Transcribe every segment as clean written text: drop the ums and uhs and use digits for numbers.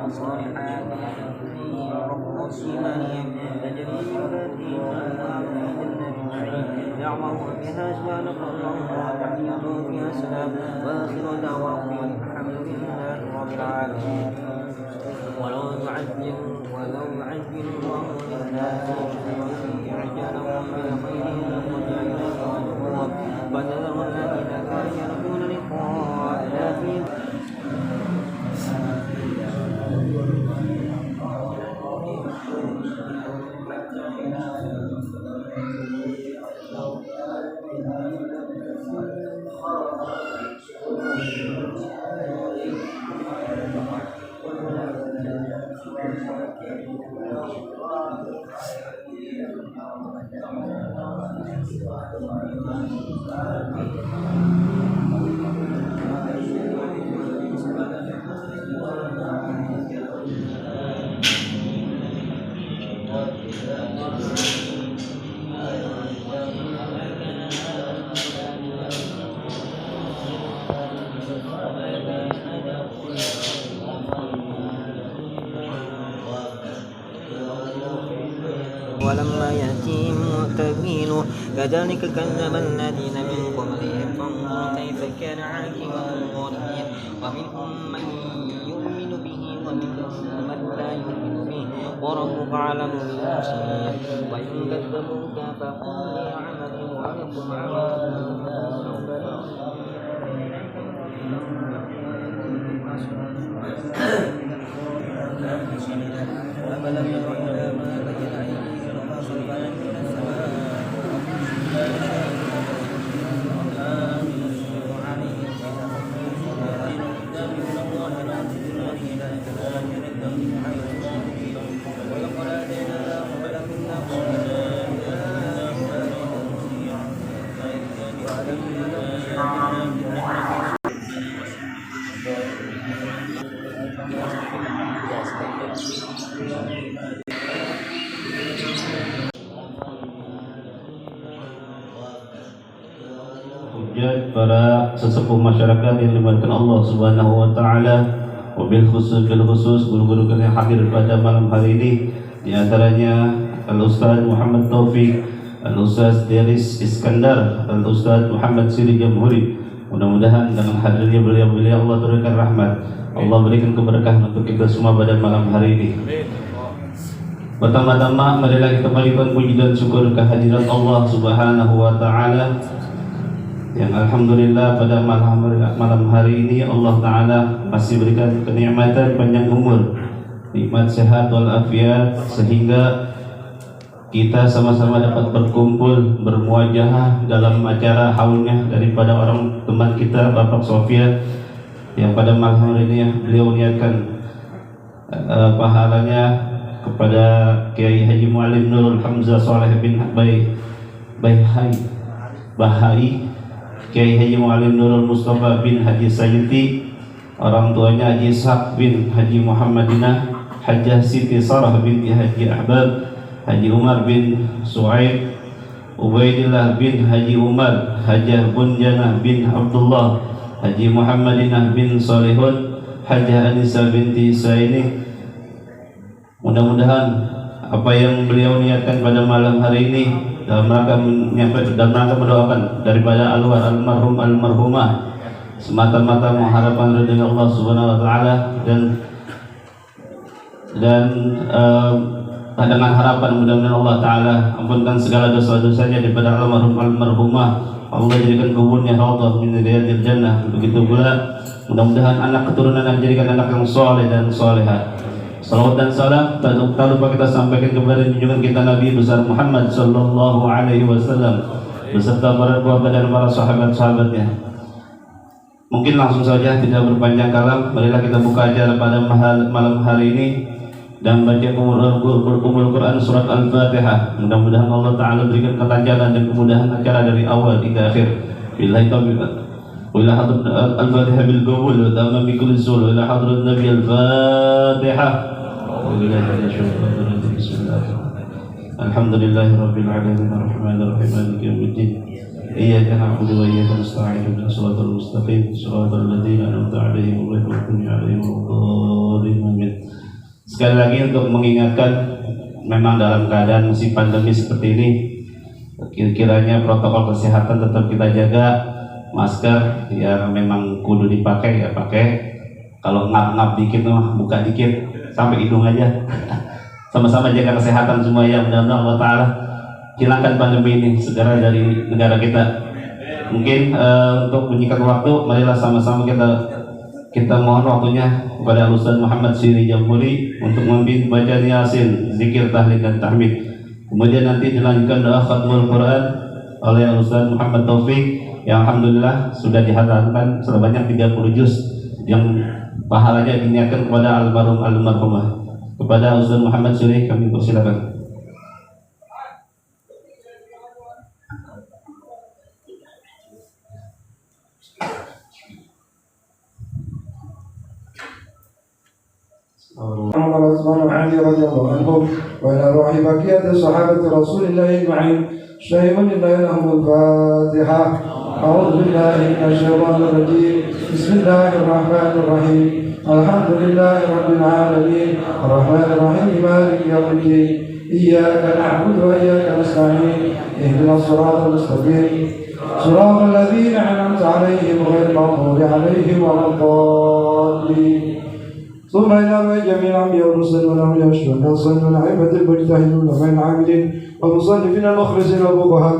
الصالحات فيهم ربهم تجري من تحتهم الأنهار في جنات النعيم دعواهم فيها سبحانك اللهم وتحيتهم فيها سلام وآخر دعواهم الحمد لله رب العالمين. ولو يعجل الله للناس عجلهم بالخير لقضي إليهم أجرهم فنذر الذين لا يرجون لقاءنا في ولما يأتيهم تأويله كذلك كذب الذين من قبلهم فانظر كيف كان عاقبة الظالمين ومنهم من يؤمن به ومنهم من لا يؤمن به وربك أعلم بالمفسدين وإن كذبوك فقل لي عملي ولكم عملكم أفلم يروا إلى ما بين أيديهم وخلفنا من السماء para sesepuh masyarakat yang dimuliakan Allah Subhanahu wa taala, wabil khusus guru-guru yang hadir pada malam hari ini, di antaranya Al-Ustaz Muhammad Taufik, Al-Ustaz Deris Iskandar, Al-Ustaz Muhammad Siri Jamhuri. Mudah-mudahan dengan hadirnya beliau Allah turunkan rahmat, Allah berikan keberkahan untuk kita semua pada malam hari ini. Pertama-tama marilah kita berikan puji dan syukur kehadirat Allah Subhanahu wa taala yang alhamdulillah pada malam hari ini Allah Ta'ala masih berikan kenikmatan panjang umur, nikmat sehat walafiat, sehingga kita sama-sama dapat berkumpul bermuajahah dalam acara haulnya daripada orang teman kita Bapak Sofyan yang pada malam hari ini beliau niatkan pahalanya kepada Kiai Haji Muallim Nurul Hamzah Saleh bin Bahai, Kiai Haji Muallim Nurul Mustafa bin Haji Sayyidi, orang tuanya Haji Ishaq bin Haji Muhammadinah, Hajjah Siti Sarah binti Haji Ahbab, Haji Umar bin Su'aib, Ubaidillah bin Haji Umar, Hajjah Bunjanah bin Abdullah, Haji Muhammadinah bin Salihun, Hajjah Anissa binti Saini. Mudah-mudahan apa yang beliau niatkan pada malam hari ini dalam rangka mendoakan daripada almarhum almarhumah semata-mata mengharapkan ridha Allah Subhanahu wa taala dan dengan harapan mudah-mudahan Allah taala ampunkan segala dosa-dosanya daripada almarhum almarhumah, Allah jadikan kuburnya raudhah min riyadil jannah. Begitu pula mudah-mudahan anak keturunan yang dijadikan anak yang saleh dan salehah. Salawat dan salam tak lupa kita sampaikan kepada junjungan kita Nabi besar Muhammad sallallahu alaihi wasallam beserta para keluarga dan para sahabat-sahabatnya. Mungkin langsung saja tidak berpanjang kalam, marilah kita buka acara pada malam hari ini dan baca kumul Quran surat Al-Fatihah. Mudah-mudahan Allah Ta'ala berikan kelancaran dan kemudahan acara dari awal hingga akhir. Billahi taufiq. وإلى حضرة الفاتحة بالقبول وتأمن بكل سور وإلى حضرة النبي الفاتحة. الحمد لله رب العالمين الرحمن الرحيم مالك يوم الدين إياك نعبد وإياك نستعين اهدنا الصراط المستقيم صراط الذين أنعمت عليهم غير المغضوب عليهم ولا الضالين. Sekali lagi untuk mengingatkan, memang dalam keadaan masih pandemi seperti ini, kiranya protokol kesehatan tetap kita jaga. Masker yang memang kudu dipakai ya pakai. Kalau ngap-ngap dikit mah buka dikit sampai hidung aja. Sama-sama jaga kesehatan semua ya, mudah-mudahan Allah Ta'ala hilangkan pandemi ini segera dari negara kita. Mungkin untuk menyingkat waktu, marilah sama-sama kita mohon waktunya kepada Ustaz Muhammad Syiri Jamburi untuk memimpin bacaan Yasin, zikir, tahlil dan tahmid. Kemudian nanti dilanjutkan doa khatmul Quran oleh Ustaz Muhammad Taufik yang alhamdulillah sudah dihatamkan sebanyak 30 juz yang pahalanya diniatkan kepada almarhumah. Kepada Ustaz Muhammad Syiri kami persilakan. عمر عثمان وعلي رضي الله عنهم وإلى روح بقية صحابة رسول الله أجمعين شهيما لله لهم الفاتحة. أعوذ بالله من الشيطان الرجيم. بسم الله الرحمن الرحيم. الحمد لله رب العالمين الرحمن الرحيم مالك يوم الدين إياك نعبد وإياك نستعين اهدنا الصراط المستقيم صراط الذين أنعمت عليهم غير المغضوب عليهم ولا الضالين. ثم إلى جميع الأنبياء والمرسلين والأولياء والشهداء والصالحين والأئمة المجتهدين والعلماء العاملين والمصنفين المخلصين والفقهاء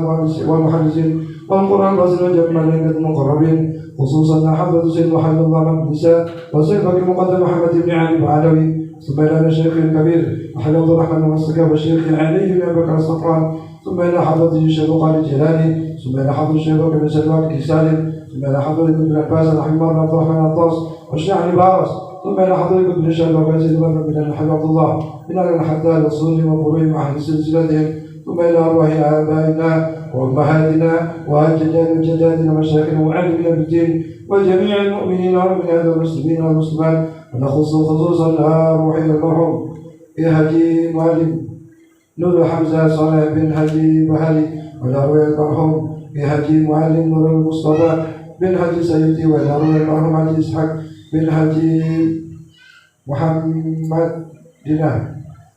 والمحدثين والقرآن الفاسد والجميع المقربين خصوصا حضرة سيد محمد الله بن عيسى وسيد بكر المقدم محمد بن علي العلوي. ثم إلى الشيخ الكبير محمد عبد الرحمن المسكى والشيخ علي بن أبي بكر الصفوان. ثم إلى حضرة الشيخ قال الجيلاني. ثم إلى حضرة الشيخ بكر بن سلمان الكسالي. ثم إلى حضرة ابن عباس رحمه الله عبد الرحمن الطاس والشيخ علي بارس. ثم إلى حضرة ابن شهاب وزيد بن الحبيب عبد الله من أهل حتى الرسول وقرون مع أهل سلسلتهم. ثم إلى أرواح آبائنا وأمهاتنا وجداتنا ومشايخنا ومعلمنا بالدين وجميع المؤمنين والمؤمنات والمسلمين والمسلمات ونخص خصوصا أرواح المرحوم هدي معلم نور حمزة صالح بن هدي وهلي والأرواح المرحوم هدي معلم نور المصطفى بن هدي سيدي والأرواح المرحوم هدي إسحاق بن هدي محمد دينار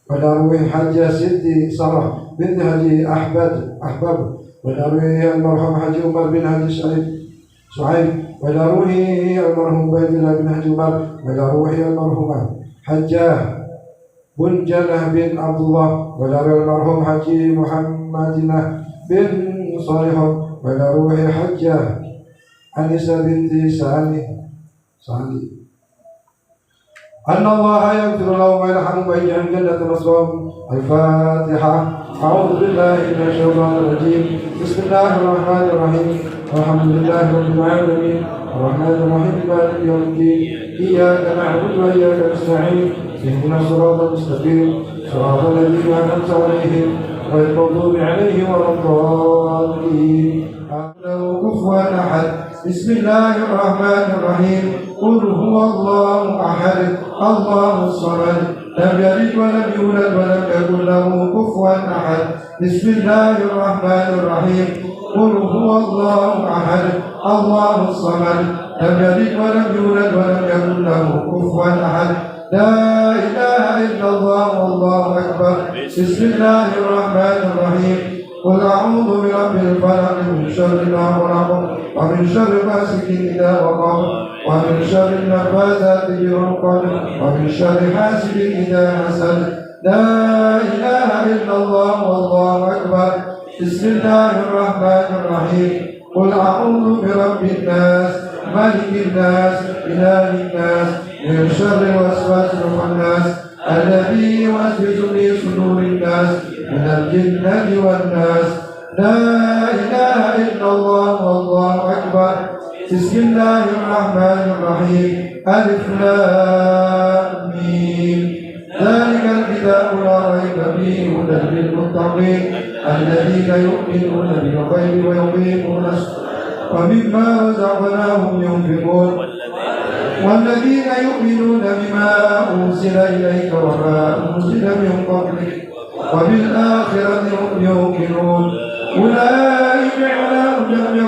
والأرواح حاجة سيدي صلاح بن هدي أحباب والأروي المرحوم حاج عمر بن هدي شعيب والأروي المرحوم عبيد الله بن هدي عمر والأروي المرحوم حجاه بن جنة بن عبد الله والأروي المرحوم حاج محمد بن صالح والأروي حجاه أنسة بنت سالي أن الله يغفر لهم ويرحمهم ويجعل جنة مثواهم. الفاتحة. أعوذ بالله من الشيطان الرجيم. بسم الله الرحمن الرحيم. الحمد لله رب العالمين الرحمن الرحيم مالك يوم الدين إياك نعبد وإياك نستعين اهدنا الصراط المستقيم صراط الذين أنعمت عليهم غير المغضوب عليهم ولا الضالين. كفوا أحد. بسم الله الرحمن الرحيم. قل هو الله أحد الله الصمد لم يلد ولم يولد ولم يكن له كفوا أحد. بسم الله الرحمن الرحيم. قل هو الله أحد الله الصمد لم يلد ولم يولد ولم يكن له كفوا أحد. لا إله إلا الله والله أكبر. بسم الله الرحمن الرحيم. قل أعوذ برب الفلق من شر ما خلق ومن شر غاسق إذا وقب ومن شر النفاثات في العقد ومن شر حاسد إذا حسد. لا إله إلا الله والله أكبر. بسم الله الرحمن الرحيم. قل أعوذ برب الناس ملك الناس إله الناس من شر الوسواس الخناس الذي يوسوس في صدور الناس من الجنة والناس. لا إله إلا الله والله أكبر. بسم الله الرحمن الرحيم. ألف لام ميم. ذلك الكتاب لا ريب فيه هدى للمتقين الذين يؤمنون بالغيب ويقيمون ومما رزقناهم ينفقون والذين يؤمنون بما أنزل إليك وما أنزل من قبلك وبالآخرة هم يوقنون. أولئك على هدى من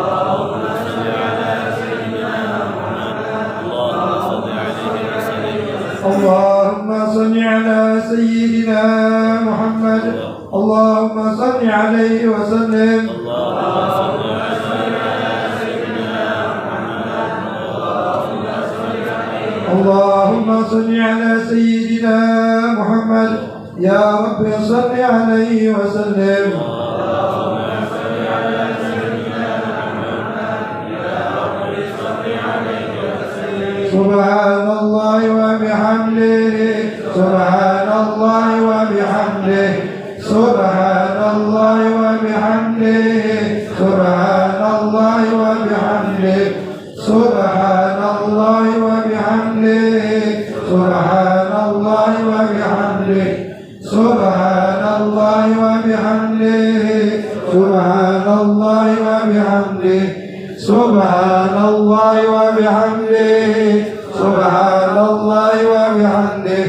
اللهم صل على سيدنا محمد. اللهم صل عليه وسلم. اللهم صل على سيدنا محمد. يا رب صل عليه وسلم. سبحان الله وبحمده. سبحان الله وبحمده. سبحان الله وبحمده. سبحان الله وبحمده. سبحان الله وبحمده. سبحان الله وبحمده. سبحان الله وبحمده. سبحان الله وبحمده. سبحان الله وبحمده. سبحان الله وبحمده.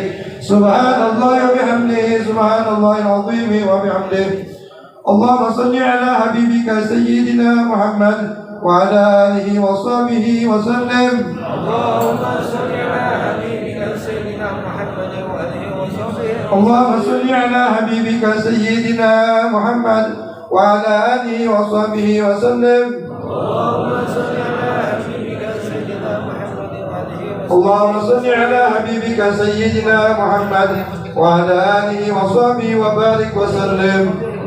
سبحان الله وبحمده. سبحان الله العظيم وبحمده. اللهم صل على حبيبك سيدنا محمد وعلى آله وصحبه وسلم. اللهم صل على حبيبك سيدنا محمد وآله وصحبه. اللهم صل على حبيبك سيدنا محمد وعلى آله وصحبه وسلم. اللهم صل على حبيبك سيدنا محمد وآله وصحبه. اللهم صل على حبيبك سيدنا محمد وعلى آله وصحبه وبارك وسلم.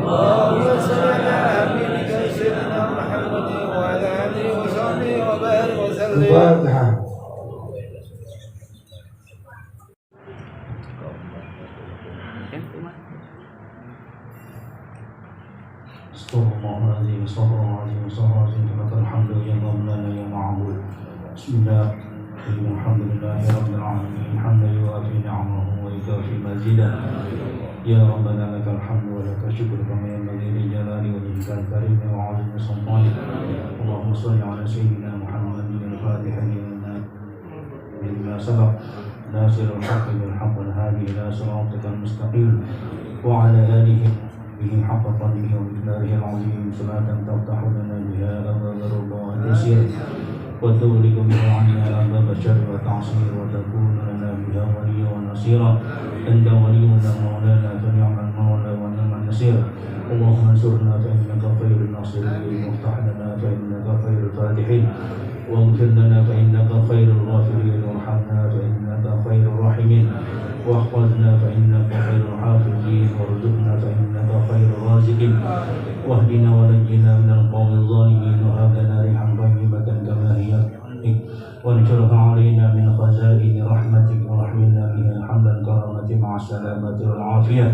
اللهم صل على حبيبك سيدنا محمد وعلى آله وصحبه وبارك وسلم. الفاتحة. Astagfirullahaladzim, astagfirullahaladzim, astagfirullahaladzim. Lakal hamdu ya Maulana ya Ma'bud. Bismillah. Alhamdulillahi Rabbil Alamin. Hamdan yuafi ni'amahu wa yukafi mazidah. Ya Rabbana lakal hamdu wa lakal syukru kama yanbaghi li jalali wajhikal karim wa 'azimi sultanik. Allahumma shalli ala sayyidina Muhammadin al-Fatihi lima sabaq nasirul haqqi bil haqqi wal hadi ila siratikal mustaqim wa ala alihi bihi haqqa qadrihi wa miqdarihi al-'azim. Salatan taftahu lana biha abwaab ar-ridha wa taysir wa tughliqu biha 'anna abwaab asy-syarri wa ta'sir wa takunu lana biha waliyyan wa nasira. Anta waliyyuna maulana fa ni'mal maula wa ni'man nasir. Allahumma ansurna fa innaka khairun nasirin waftah lana fa innaka khairul fatihin waghfir lana fa innaka khairul ghafirin warhamna fa innaka khairur rahimin واحفظنا فإنك خير الحافظين وارزقنا فإنك خير الرازقين واهدنا ونجنا من القوم الظالمين وهب لنا ريحا طيبة كما هي وانشرها علينا من خزائن رحمتك واحملنا بها حمل الكرامة مع السلامة والعافية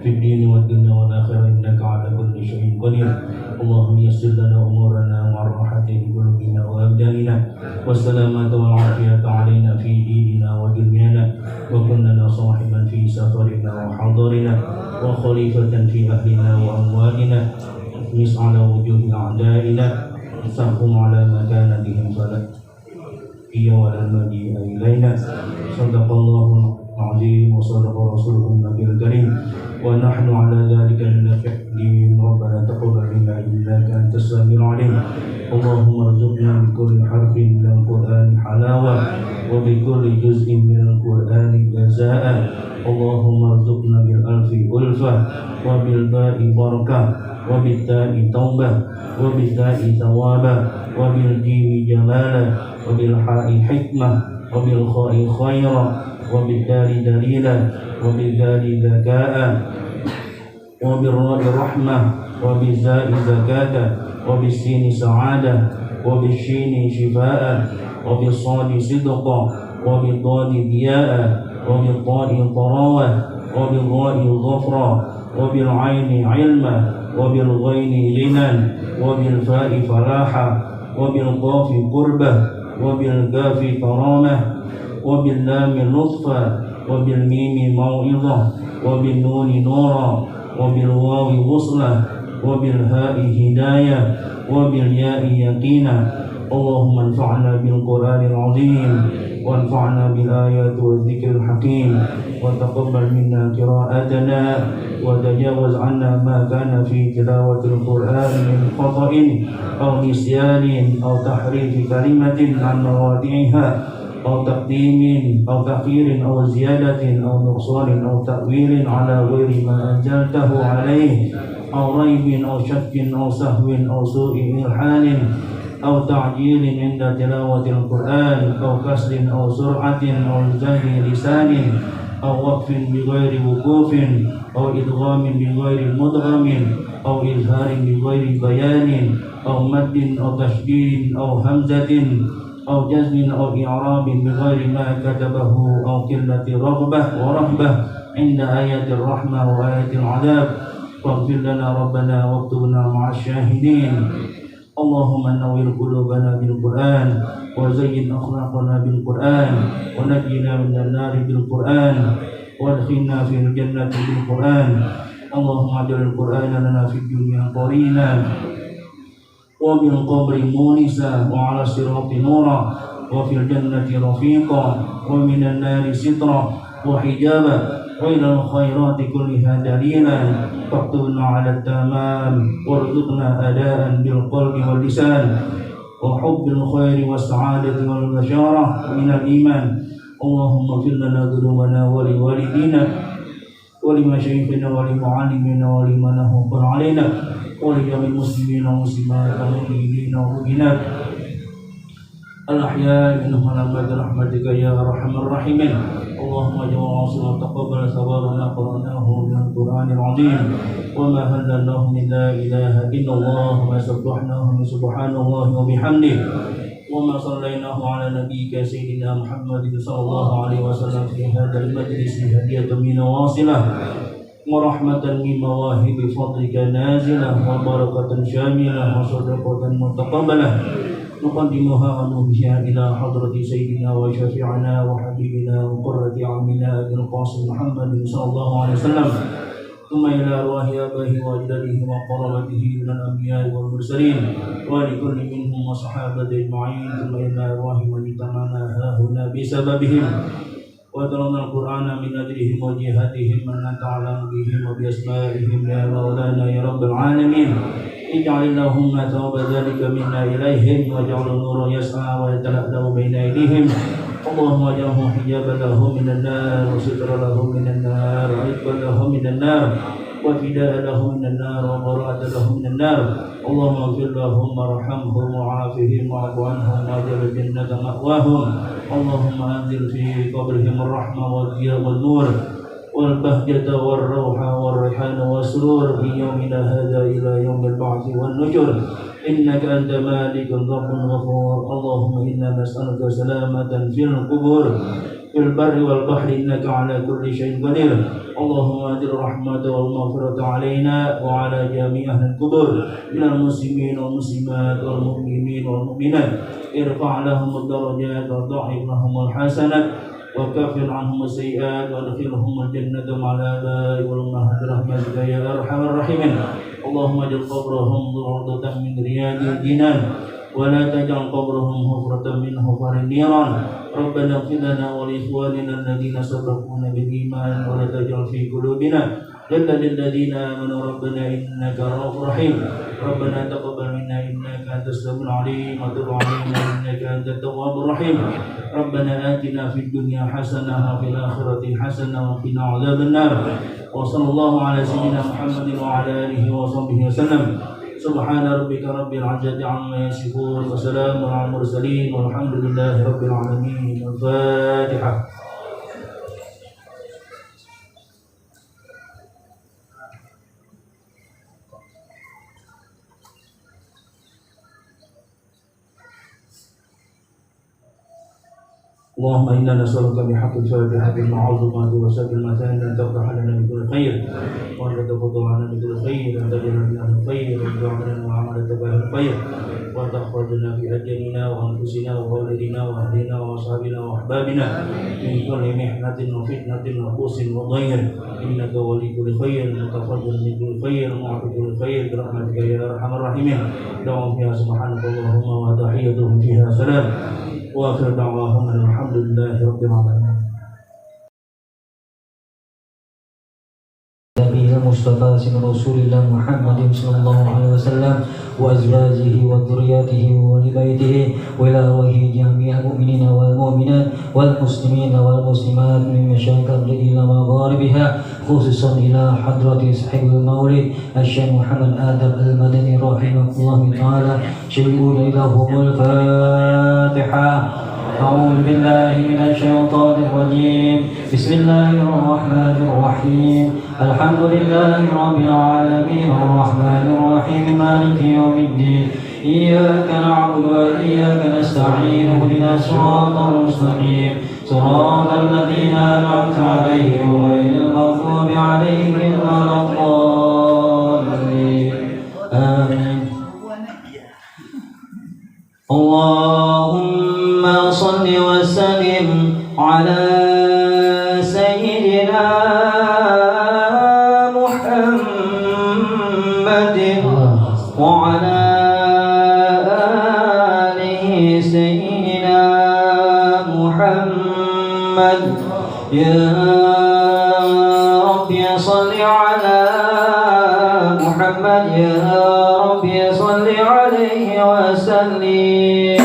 في الدين والدنيا والآخرة إنك على كل شيء قدير. اللهم يسر لنا أمورنا مع الراحة في قلوبنا وأبداننا والسلامة والعافية علينا في ديننا ودنيانا وكن لنا صاحبا في سفرنا وحضرنا وخليفة في أهلنا وأموالنا اطمس على وجوه أعدائنا انصرهم على مكانتهم فلا هي ولا المجيء إلينا. صدق الله العظيم وصدق رسوله النبي الكريم ونحن على ذلك من الشاهدين. ربنا تقبل منا إنك أنت السميع العليم. اللهم ارزقنا بكل حرف من القرآن حلاوة وبكل جزء من القرآن جزاء. اللهم ارزقنا بالألف ألفة وبالباء بركة وبالتاء توبة وبالتاء ثوابا وبالجيم جمالا وبالحاء حكمة وبالخاء خيرا وبالدال دليلا وبالدال ذكاء وبالراء رحمة وبالزاء زكاة وبالسين سعادة وبالشين شفاء وبالصاد صدقا وبالضاد ضياء وبالطاء طراوة وبالراء ظفرا وبالعين علما وبالغين غنى وبالفاء فلاحا وبالقاف قربة وبالكاف كرامة وباللام لطفا وبالميم موعظة وبالنون نورا وبالواو وصلة وبالهاء هداية وبالياء يقينا. اللهم انفعنا بالقرآن العظيم وانفعنا بالآيات والذكر الحكيم وتقبل منا قراءتنا وتجاوز عنا ما كان في تلاوة القرآن من خطأ أو نسيان أو تحريف كلمة عن مواضعها أو تقديم أو تأخير أو زيادة أو نقصان أو تأويل على غير ما أنزلته عليه أو ريب أو شك أو سهو أو سوء إلحان أو تعجيل عند تلاوة القرآن أو كسر أو سرعة أو زهر لسان أو وقف بغير وقوف أو إدغام بغير مدغم أو إظهار بغير بيان أو مد أو تشديد أو همزة أو جزم أو إعراب بغير ما كتبه أو قلة رغبة ورهبة عند آية الرحمة وآية العذاب واغفر لنا ربنا واكتبنا مع الشاهدين اللهم نور قلوبنا بالقرآن وزين أخلاقنا بالقرآن ونجنا من النار بالقرآن وادخلنا في الجنة بالقرآن اللهم اجعل القرآن لنا في الدنيا قرينا وبالقبر مونسا وعلى الصراط نورا وفي الجنة رفيقا ومن النار سترا وحجابا وإلى الخيرات كلها دليلا فاكتبنا على التمام وارزقنا أداء بالقلب واللسان وحب الخير والسعادة والبشارة من الإيمان اللهم اغفر لنا ذنوبنا ولوالدينا ولمشايخنا ولمعلمنا ولمن هم علينا ولجميع المسلمين والمسلمات والمؤمنين والمؤمنات الأحياء منهم على قدر رحمتك يا أرحم الراحمين اللهم اجعل عاصما تقبل ثوابنا قرأناه من القرآن العظيم وما هللناه من لا إله إلا الله وما سبحناه من سبحان الله وبحمده وما صليناه على نبيك سيدنا محمد صلى الله عليه وسلم في هذا المجلس هدية من واصلة ورحمة من مواهب فضلك نازلة وبركة شاملة وصدقة متقبلة نقدمها ونهديها إلى حضرة سيدنا وشفيعنا وحبيبنا وقرة عمنا أبي القاسم محمد صلى الله عليه وسلم ثم إلى أرواح آبائه وأجداده وقرابته من الأنبياء والمرسلين ولكل منهم وصحابة أجمعين ثم إلى أرواح من اجتمعنا هاهنا بسببهم وترون القرآن من أجلهم وجهاتهم من أنت أعلم بهم وبأسمائهم يا مولانا يا رب العالمين اجعل اللهم ثواب ذلك منا إليهم واجعل النور يسعى ويتلألأ بين أيديهم اللهم اجعله حجابا لهم من النار وسترا لهم من النار وعتقا لهم من النار وفداء لهم من النار وبراءة لهم من النار اللهم اغفر لهم وارحمهم وعافهم واعف عنهم واجعل الجنة مأواهم اللهم أنزل في قبرهم الرحمة والضياء والنور والبهجة والروحة والريحان والسرور في يومنا هذا إلى يوم البعث والنشر إنك أنت مالك رب غفور اللهم إنا نسألك سلامة في القبور في البر والبحر إنك على كل شيء قدير اللهم أنزل الرحمة والمغفرة علينا وعلى جميع أهل القبور من المسلمين والمسلمات والمؤمنين والمؤمنات ارفع لهم الدرجات وضاعف لهم الحسنات وكفر عنهم السيئات وادخلهم الجنة مع الآباء والأمهات برحمتك يا أرحم الراحمين اللهم اجعل قبرهم روضة من رياض الجنان ولا تجعل قبرهم حفرة من حفر النيران ربنا اغفر لنا ولإخواننا الذين سبقونا بالإيمان ولا تجعل في قلوبنا غلا للذين آمنوا ربنا إنك رؤوف رحيم ربنا تقبل منا إنك أنت السميع العليم وتب علينا إنك أنت التواب الرحيم ربنا آتنا في الدنيا حسنة وفي الآخرة حسنة وقنا عذاب النار وصلى الله على سيدنا محمد وعلى آله وصحبه وسلم سبحان ربك رب العزة عما يصفون وسلام على المرسلين والحمد لله رب العالمين الفاتحة اللهم إنا نسألك بحق الفاتحة المعوذات وسائر المثاني أن تفتح لنا بكل خير وأن تتفضل عنا بكل خير وأن تجعلنا من أهل الخير وأن تعملنا وعمل تبع الخير وأن تحفظنا في أجلنا وأنفسنا ووالدنا وأهلنا وأصحابنا وأحبابنا من كل محنة وفتنة وبؤس وضير إنك ولي كل خير متفضل من كل خير معطي كل خير برحمتك يا أرحم الراحمين دعوهم فيها سبحانك اللهم وتحيتهم فيها سلام wa akhiru da'wahum alhamdulillahi rabbil alamin. نبي المصطفى سيدنا رسول الله محمد صلى الله عليه وسلم وأزواجه وذرياته وآل بيته وإلى روح جميع المؤمنين والمؤمنات والمسلمين والمسلمات من مشارق الأرض إلى مغاربها خصوصا إلى حضرة صاحب المولد الشيخ محمد آدم المدني رحمه الله تعالى شيخنا لهم الفاتحة. أعوذ بالله من الشيطان الرجيم. بسم الله الرحمن الرحيم. الحمد لله رب العالمين الرحمن الرحيم مالك يوم الدين إياك نعبد وإياك نستعين اهدنا الصراط المستقيم صراط الذين أنعمت عليهم غير المغضوب عليهم ولا الضالين آمين. اللهم صل وسلم على سيدنا محمد وعلى آله سيدنا محمد. يا رب صل على محمد يا رب صل عليه وسلم.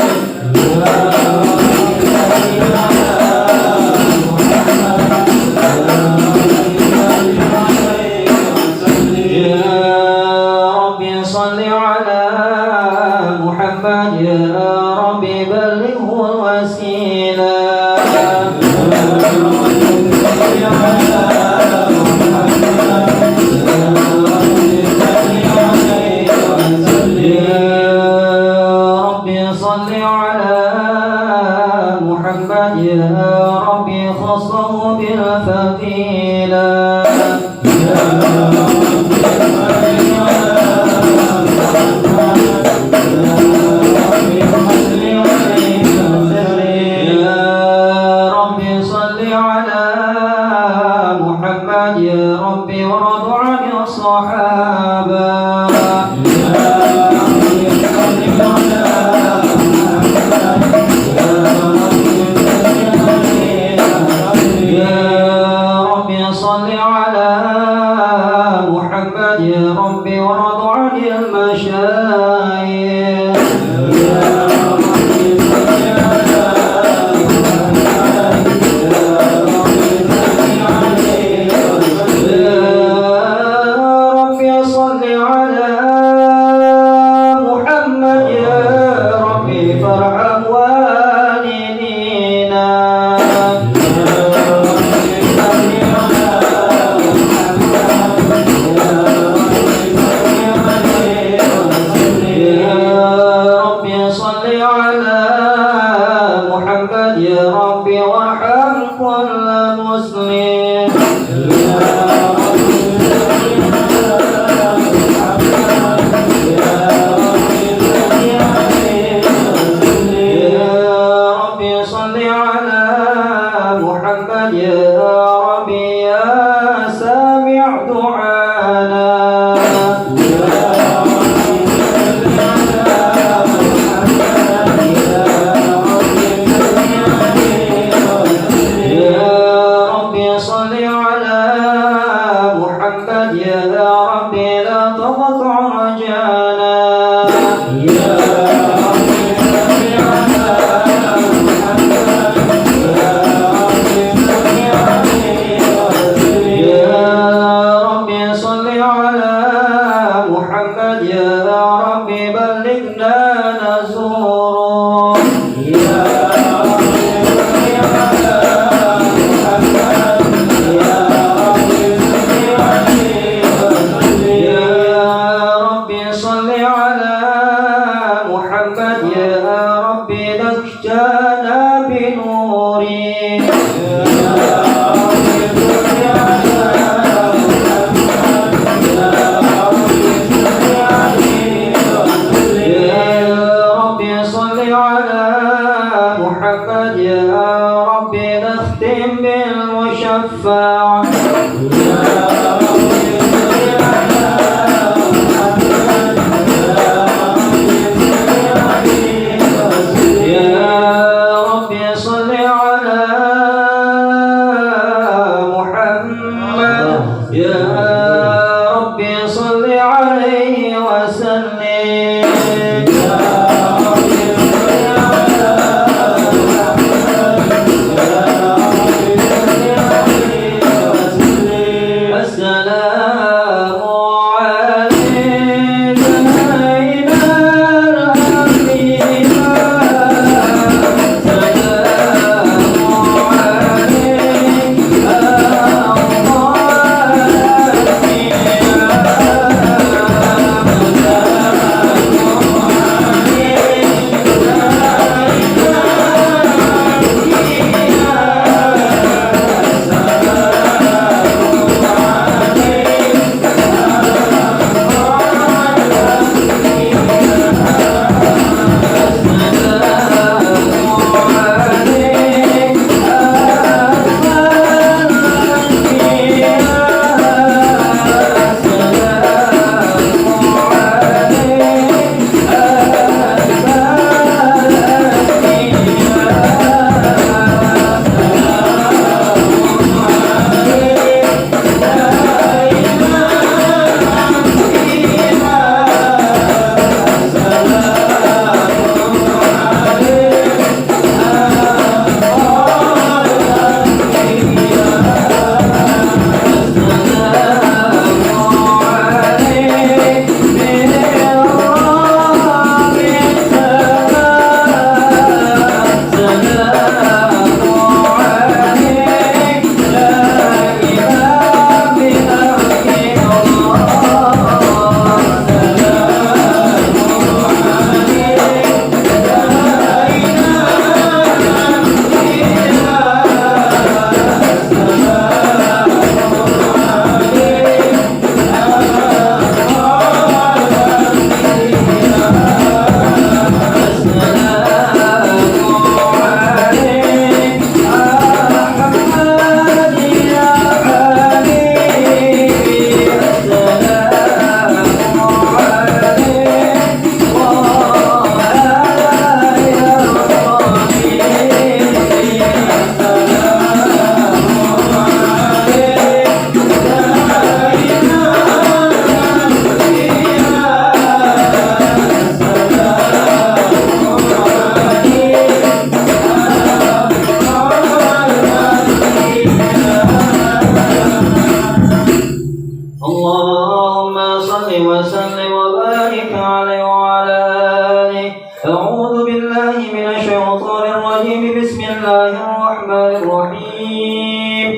أعوذ بالله من الشيطان الرجيم. بسم الله الرحمن الرحيم.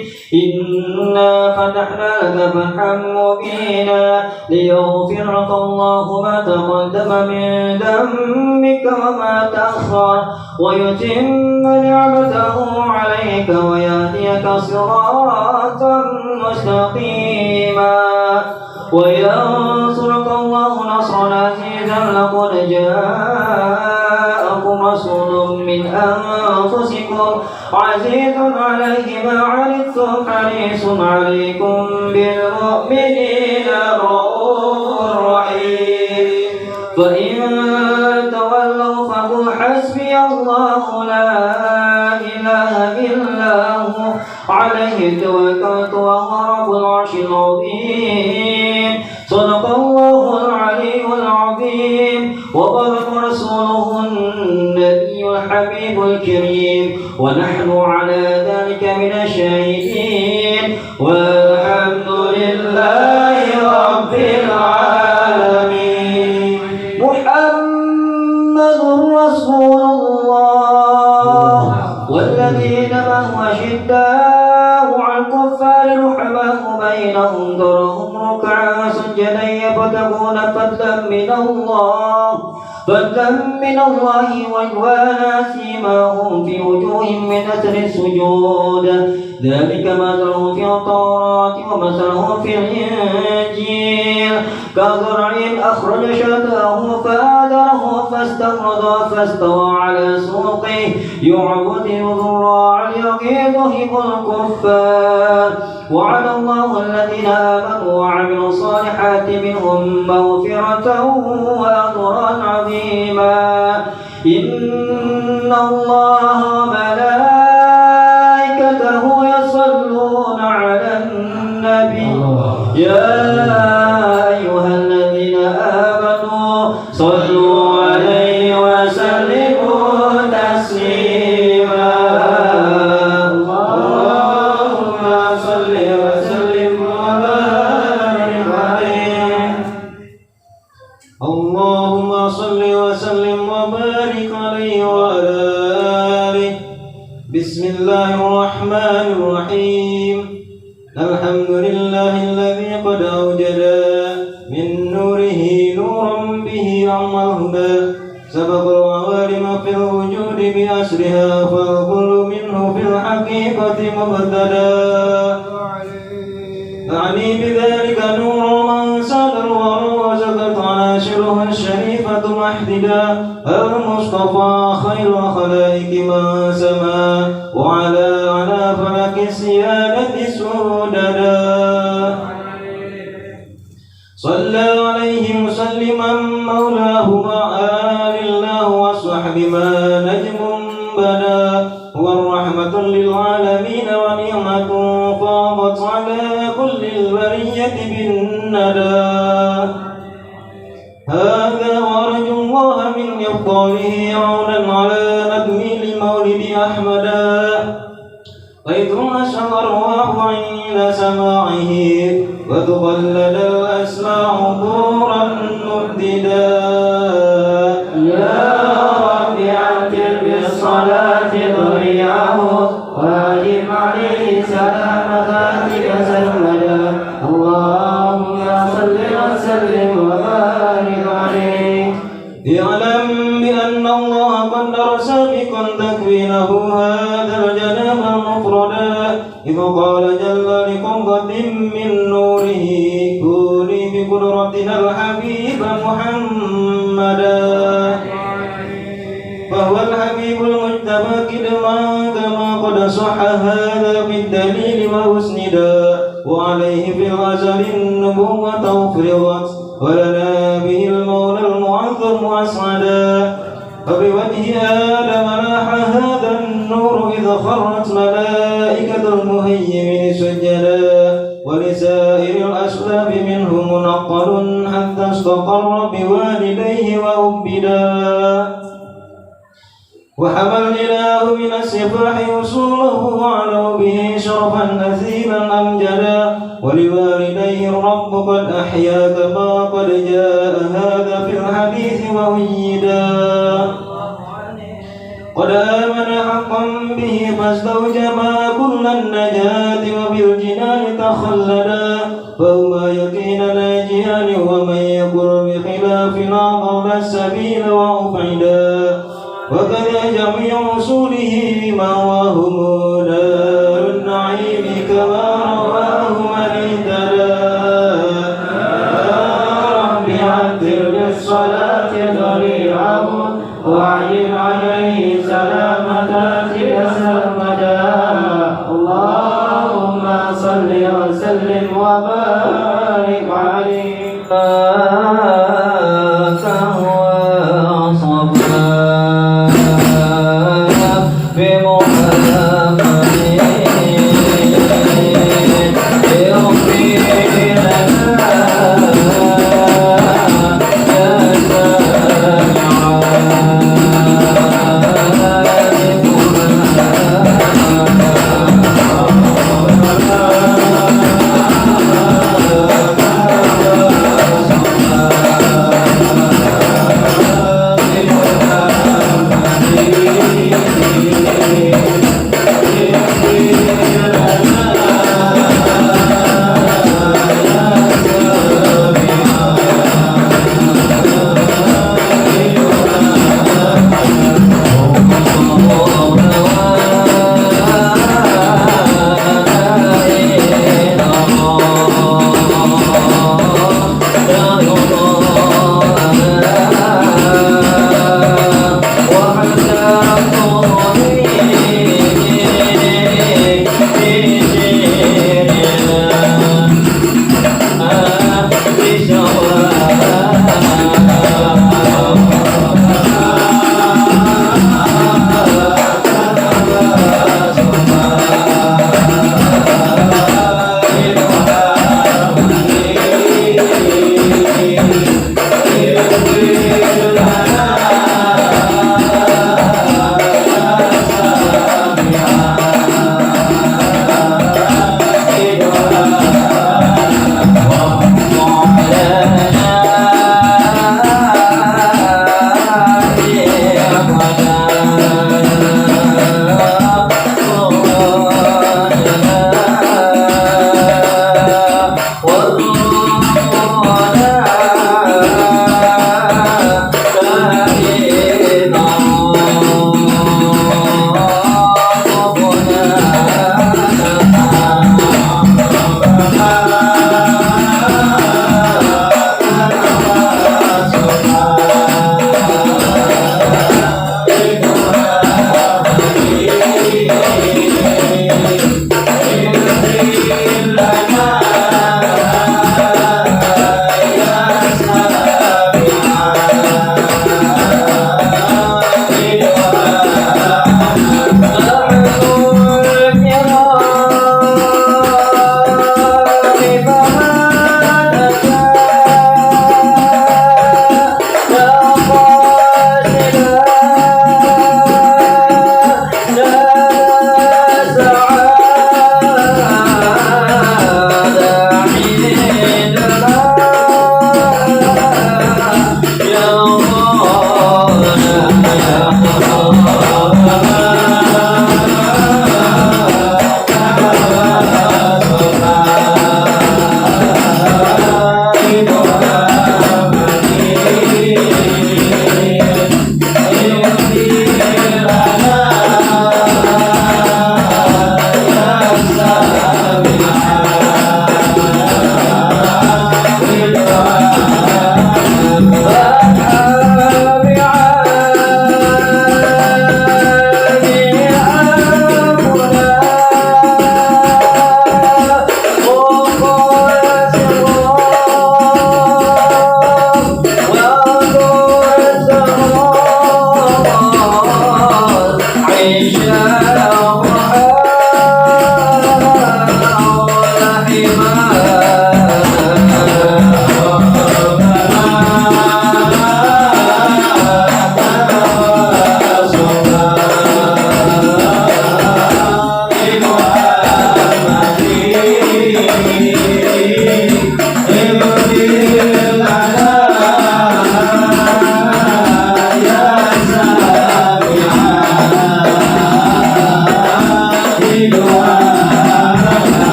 إنا فتحنا لك فتحا مبينا ليغفر لك الله ما تقدم من ذنبك وما تأخر ويتم نعمته عليك ويهديك صراطا مستقيما وينصرك الله نصرا عزيزا. لقد جاءكم رسول من أنفسكم عزيز عليه ما عنتم حريص عليكم بالمؤمنين رؤوف رحيم. فإن تولوا فقل حسبي الله لا إله إلا هو عليه توكلت وهو رب العرش العظيم. صدق الله العلي العظيم وبلغ رسوله النبي الحبيب الكريم ونحن على ذلك من الشاهدين والحمد لله رب العالمين. محمد رسول الله والذين معه أشداء على الكفار رحماء بينهم تراهم ركعا سجدا يبتغون فضلا من الله ورضوانا سيماهم في وجوههم من أثر السجود ذلك مثلهم في التوراة ومثلهم في الإنجيل كزرع أخرج شطأه فآزره فاستغلظ فاستوى على سوقه يعبد الضراع ليغيظ الكفار. وعد الله الذين آمنوا وعملوا الصالحات منهم مغفرة وأجرا عظيما. إن الله وملائكته يصلون على النبي يا أيها الذين آمنوا صلوا عليه وسلموا تسليما. اللهم صل وسلم وبارك عليه. اللهم صل وسلم وبارك عليه وعلى آله. بسم الله الرحمن الرحيم. الحمد لله الذي قد أوجد من نوره نورا به عم الهدى سبق العوالم في الوجود بأسرها فالكل منه في الحقيقة مبتدا. أعني بذلك نور من صدر وروزقت عناشره الشريفة محددا المصطفى خير خلائق من سما وعلى فلك السيادة سوددا. صلى عليه مسلما مولاه وآل الله وصحب ما نجم بدا هو الرحمة للعالمين ونعمة فاضت على كل البرية بالندى. هذا وأرجو الله من إفضاله عونا على نظم لمولد أحمدا قيد أشعر الأرواح عند سماعه وتقلد الأسماع دورا مبتدا. يا رب أنكر بالصلاة ضيعه وأجب عليه سلام ذاتك سرمدا. اللهم صل وسلم وبارك عليه. اعلم بأن الله قدر سابقا تكوينه هذا الجناب المفردا إذ قال جل لقبضة من نوره كوني بقدرتنا الحبيب محمدا. فهو الحبيب المجتبى كدما كما قد صح هذا بالدليل وأسندا وعليه في الأزل النبوة أفرضت ولنا به المولى المعظم أسعدا. فبوجه آدم لاح هذا النور إذ خرت ملائكة المهيمن سجدا ولسائر الأسباب منه منقل حتى استقر بوالديه وأبدا. وحمى الإله من السفاح وصوله وعلوا به شرفا أثيما أمجدا ولوالديه الرب قد أحيا كما قد جاء هذا في الحديث وأيدا. قد آمن حقا به فاستوجب كل النجاة وبالجنان تخلدا فهما يقينا ناجيان ومن يقل بخلافنا ضل السبيل وأبعدا وكذا جميع أصوله مأواهم دار النعيم كما رواه من اهتدى رب عذر بالصلاة ضريعه وعجل عليه سلامة سرمدا اللهم صل وسلم وبارك عليه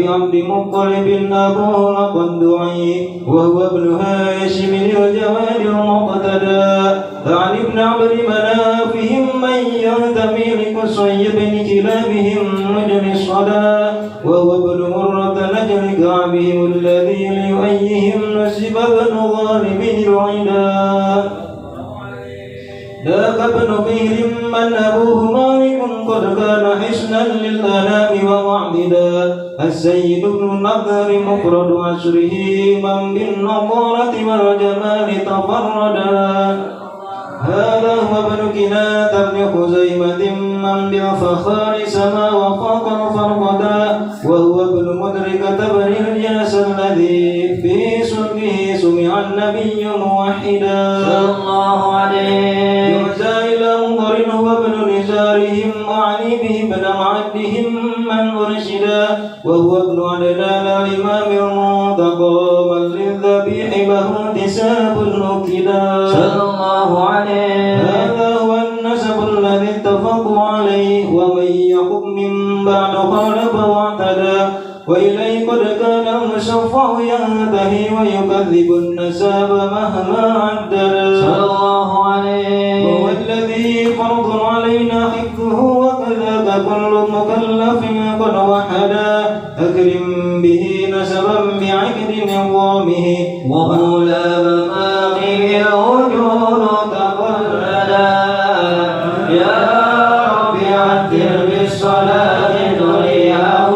عبد مطلب أبوه لقد دعي وهو ابن هاشم الجواد المقتدى عن ابن عبد منافهم من ينتمي لقصي بن كلابهم مجري الصدى وهو ابن مرة نجل كعبهم الذي ليؤيهم نسب ابن غالب العدا ذاك ابن بهر من أبوه مالك قد كان حسنا للأنام ومعددا السيد ابن النضر مفرد عشره من بالنضارة والجمال تفردا هذا هو ابن كنانة بن خزيمة من بالفخار سما وفاق فرقدا وهو ابن مدركة بن الياس الذي في سنه سمع النبي موحدا صلى الله عليه يرجى إلى مضر هو ابن نزارهم أعني به ابن معدهم من أرشدا وهو ابن عدنان الإمام المنتقى من للذبيح له انتساب النكدا صلى الله عليه هذا هو النسب الذي اتفقوا عليه ومن يقم من بعد خالف واعتدى وإليه قد كان المشفع ينتهي ويكذب النساب مهما عددا صلى الله عليه وهو الذي فرض علينا حفظه وكذاك كل مكلف قد وحدا أكرم به نسبا بعقد نظامه ومولى مماقه الوجود تقلدا يا رب عثر بالصلاة ذريه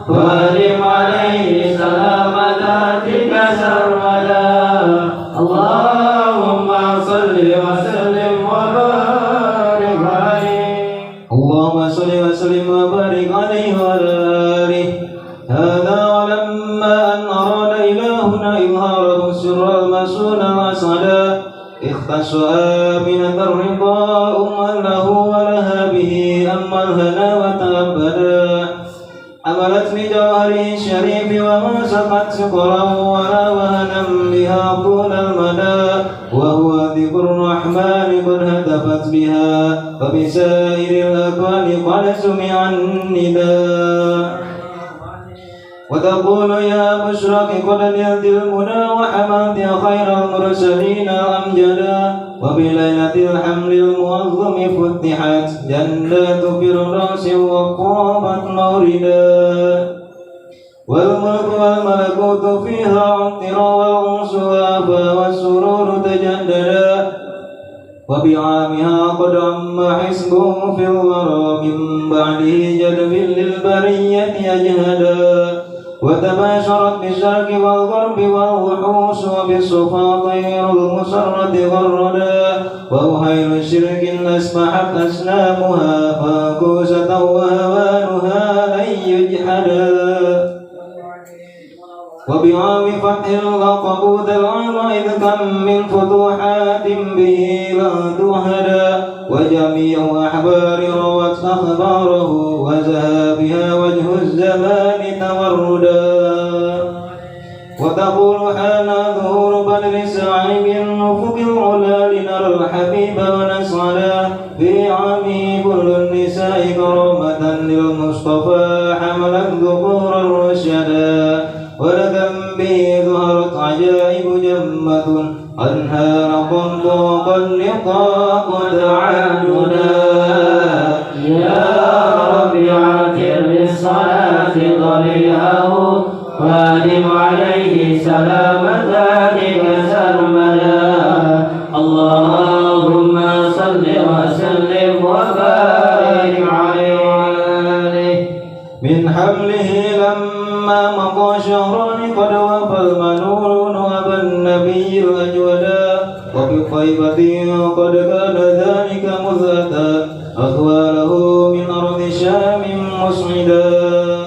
وادم عليه سلام ذاتك سرمدا اللهم صل وسلم وبارك عليه اللهم صل وسلم وبارك عليه وعلى آله هذا ولما أن أراد إلهنا إظهاره السر المسؤول الأسعدا اختص آمنة الرضا أما له ولها به أما الهنا وتأبدا حملتني جوهره الشريف وما سقت سقرا ولا وهنا بها طول المدى وهو ذكر الرحمن قد هتفت بها وبسائر الأكوان قد سمع النداء وتقول يا مشرق قد نلت المنى وحملت خير المرسلين أمجدا وبليلة الحمل المعظم فتحت جنات فردوس وطابت موردا والملك والملكوت فيها عطرا والأنس وافى والسرور تجددا وبعامها قد عم حسبه في الورى من بعده جدب للبرية أجهدا وتباشرت بالشرق والغرب والوحوش وبالصفا طير المسرة غردا وأهيل الشرك أسمحت أسنامها فانكوسة وهوانها لن يجحدا وبعام فتح لقبوا ذا العام إذ كم من فتوحات به لن تهدى وجميع أحبار روت أخباره وزهى بها وجه الزمان توردا وتقول حان ظهور بدر سعي بالنفق العلا لنرى الحبيب ونسعدا في عامه كل النساء كرامة للمصطفى حملت ذكورا رشدا ولكم به ظهرت عجائب جمة أنهار طاق اللقاء وتعددا يا رب عثر بالصلاة ضريعه وادم عليه سلام ذاتك سرمدا اللهم صل وسلم وبارك عليه من حمله لما مضى شهران قد وفى المنون وابى النبي الأجودا وبطيبة قد كان ذلك مذهتا أخواله من أرض شام مسعدا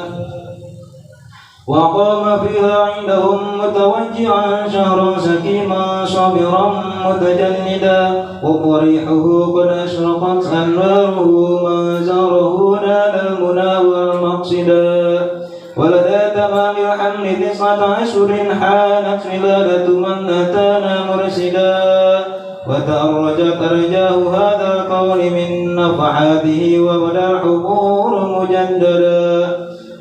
وقام فيها عندهم متوجعا شهرا سكيما صابرا متجندا وضريحه قد أشرقت أنواره من زاره نال المنى والمقصدا ولدى تمام الحمل 9 أشهر حانت ولادة من أتانا مرشدا وتأرجت أرجاه هذا القول من نفحاته وبدا الحبور مجددا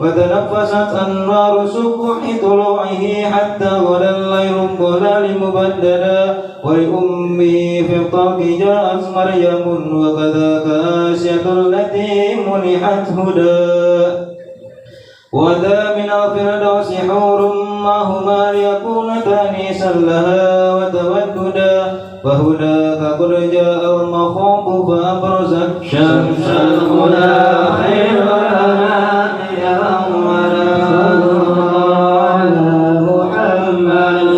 وتنفست أنوار سبح طلوعه حتى غدا الليل الضلال مبددا ولأمه في الطرق جاءت مريم وكذاك آسية التي منحت هدى وذا من الفردوس حور معهما ليكون تأنيسا لها وتوددا وهناك قد جاء المخاض فأبرزت شمس الهدى خير الأنام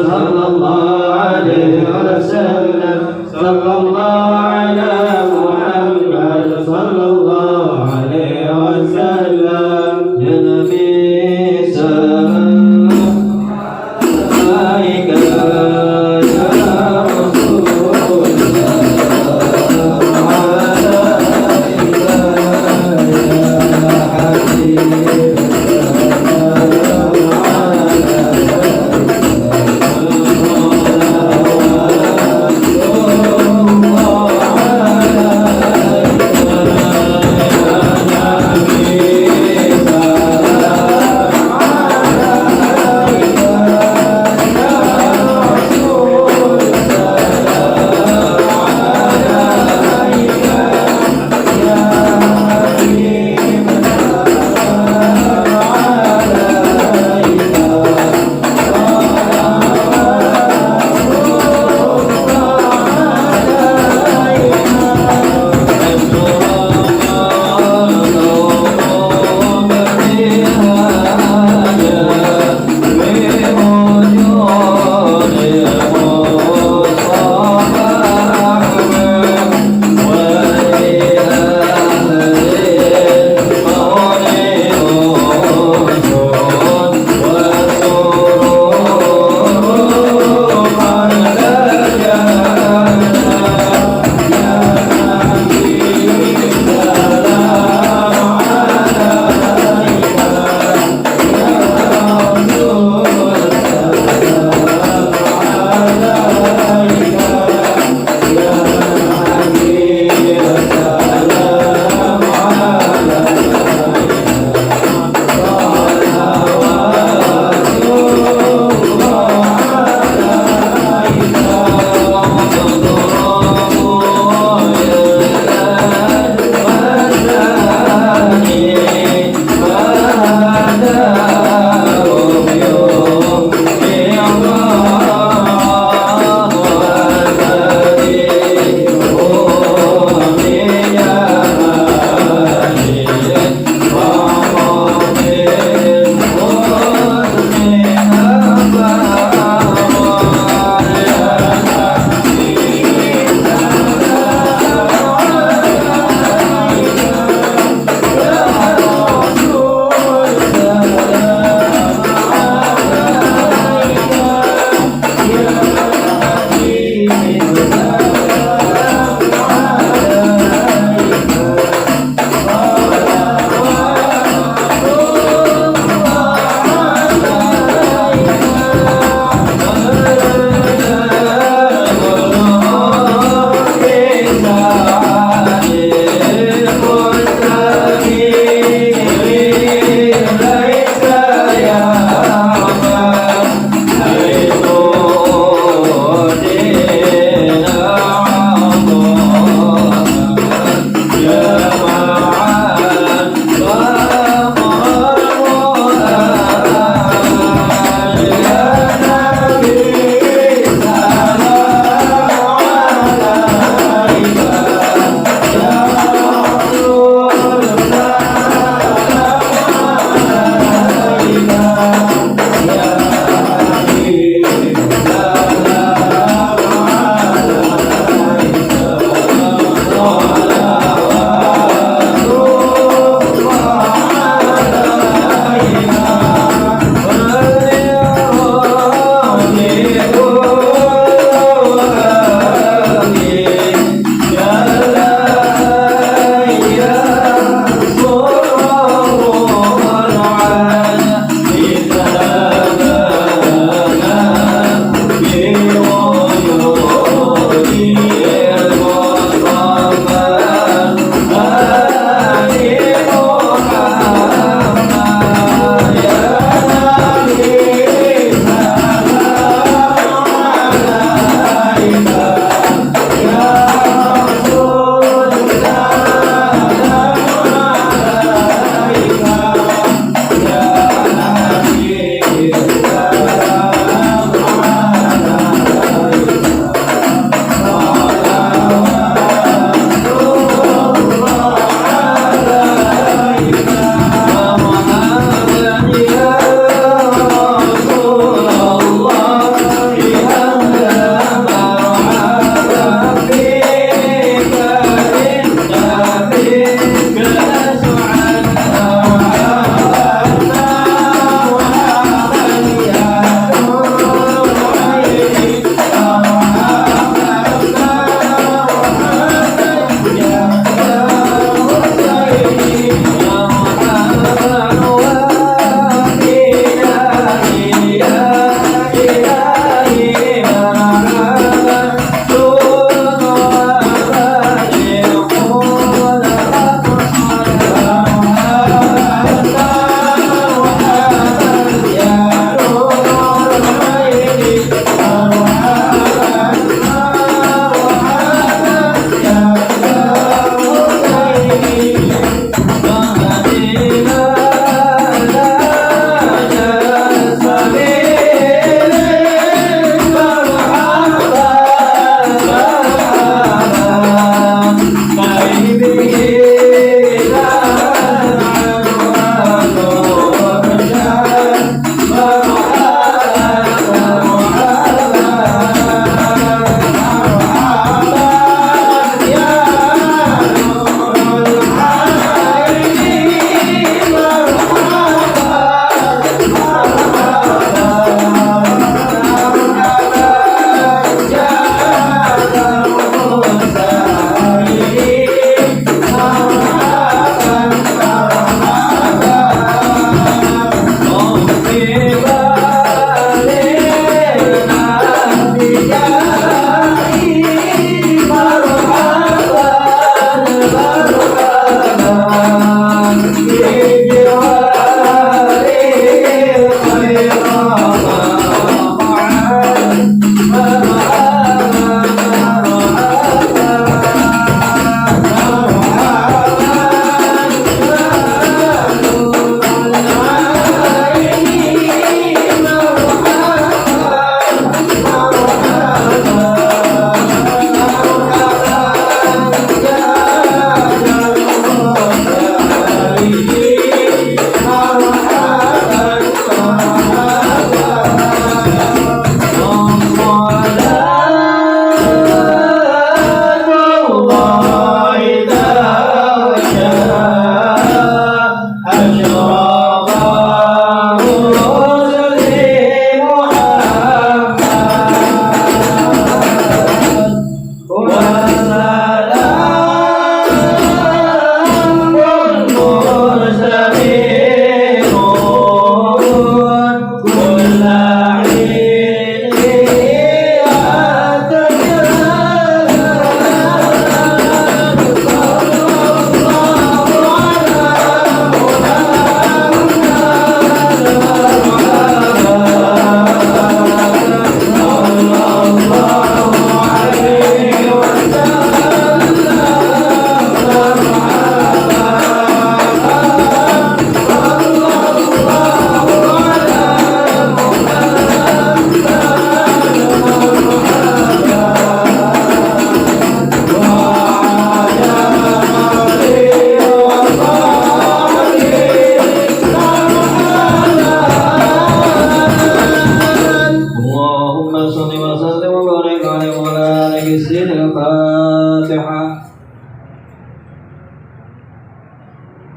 صلى الله عليه وسلم صلى الله على محمد صلى الله عليه وسلم يا نبي سلام عليك يا رسول الله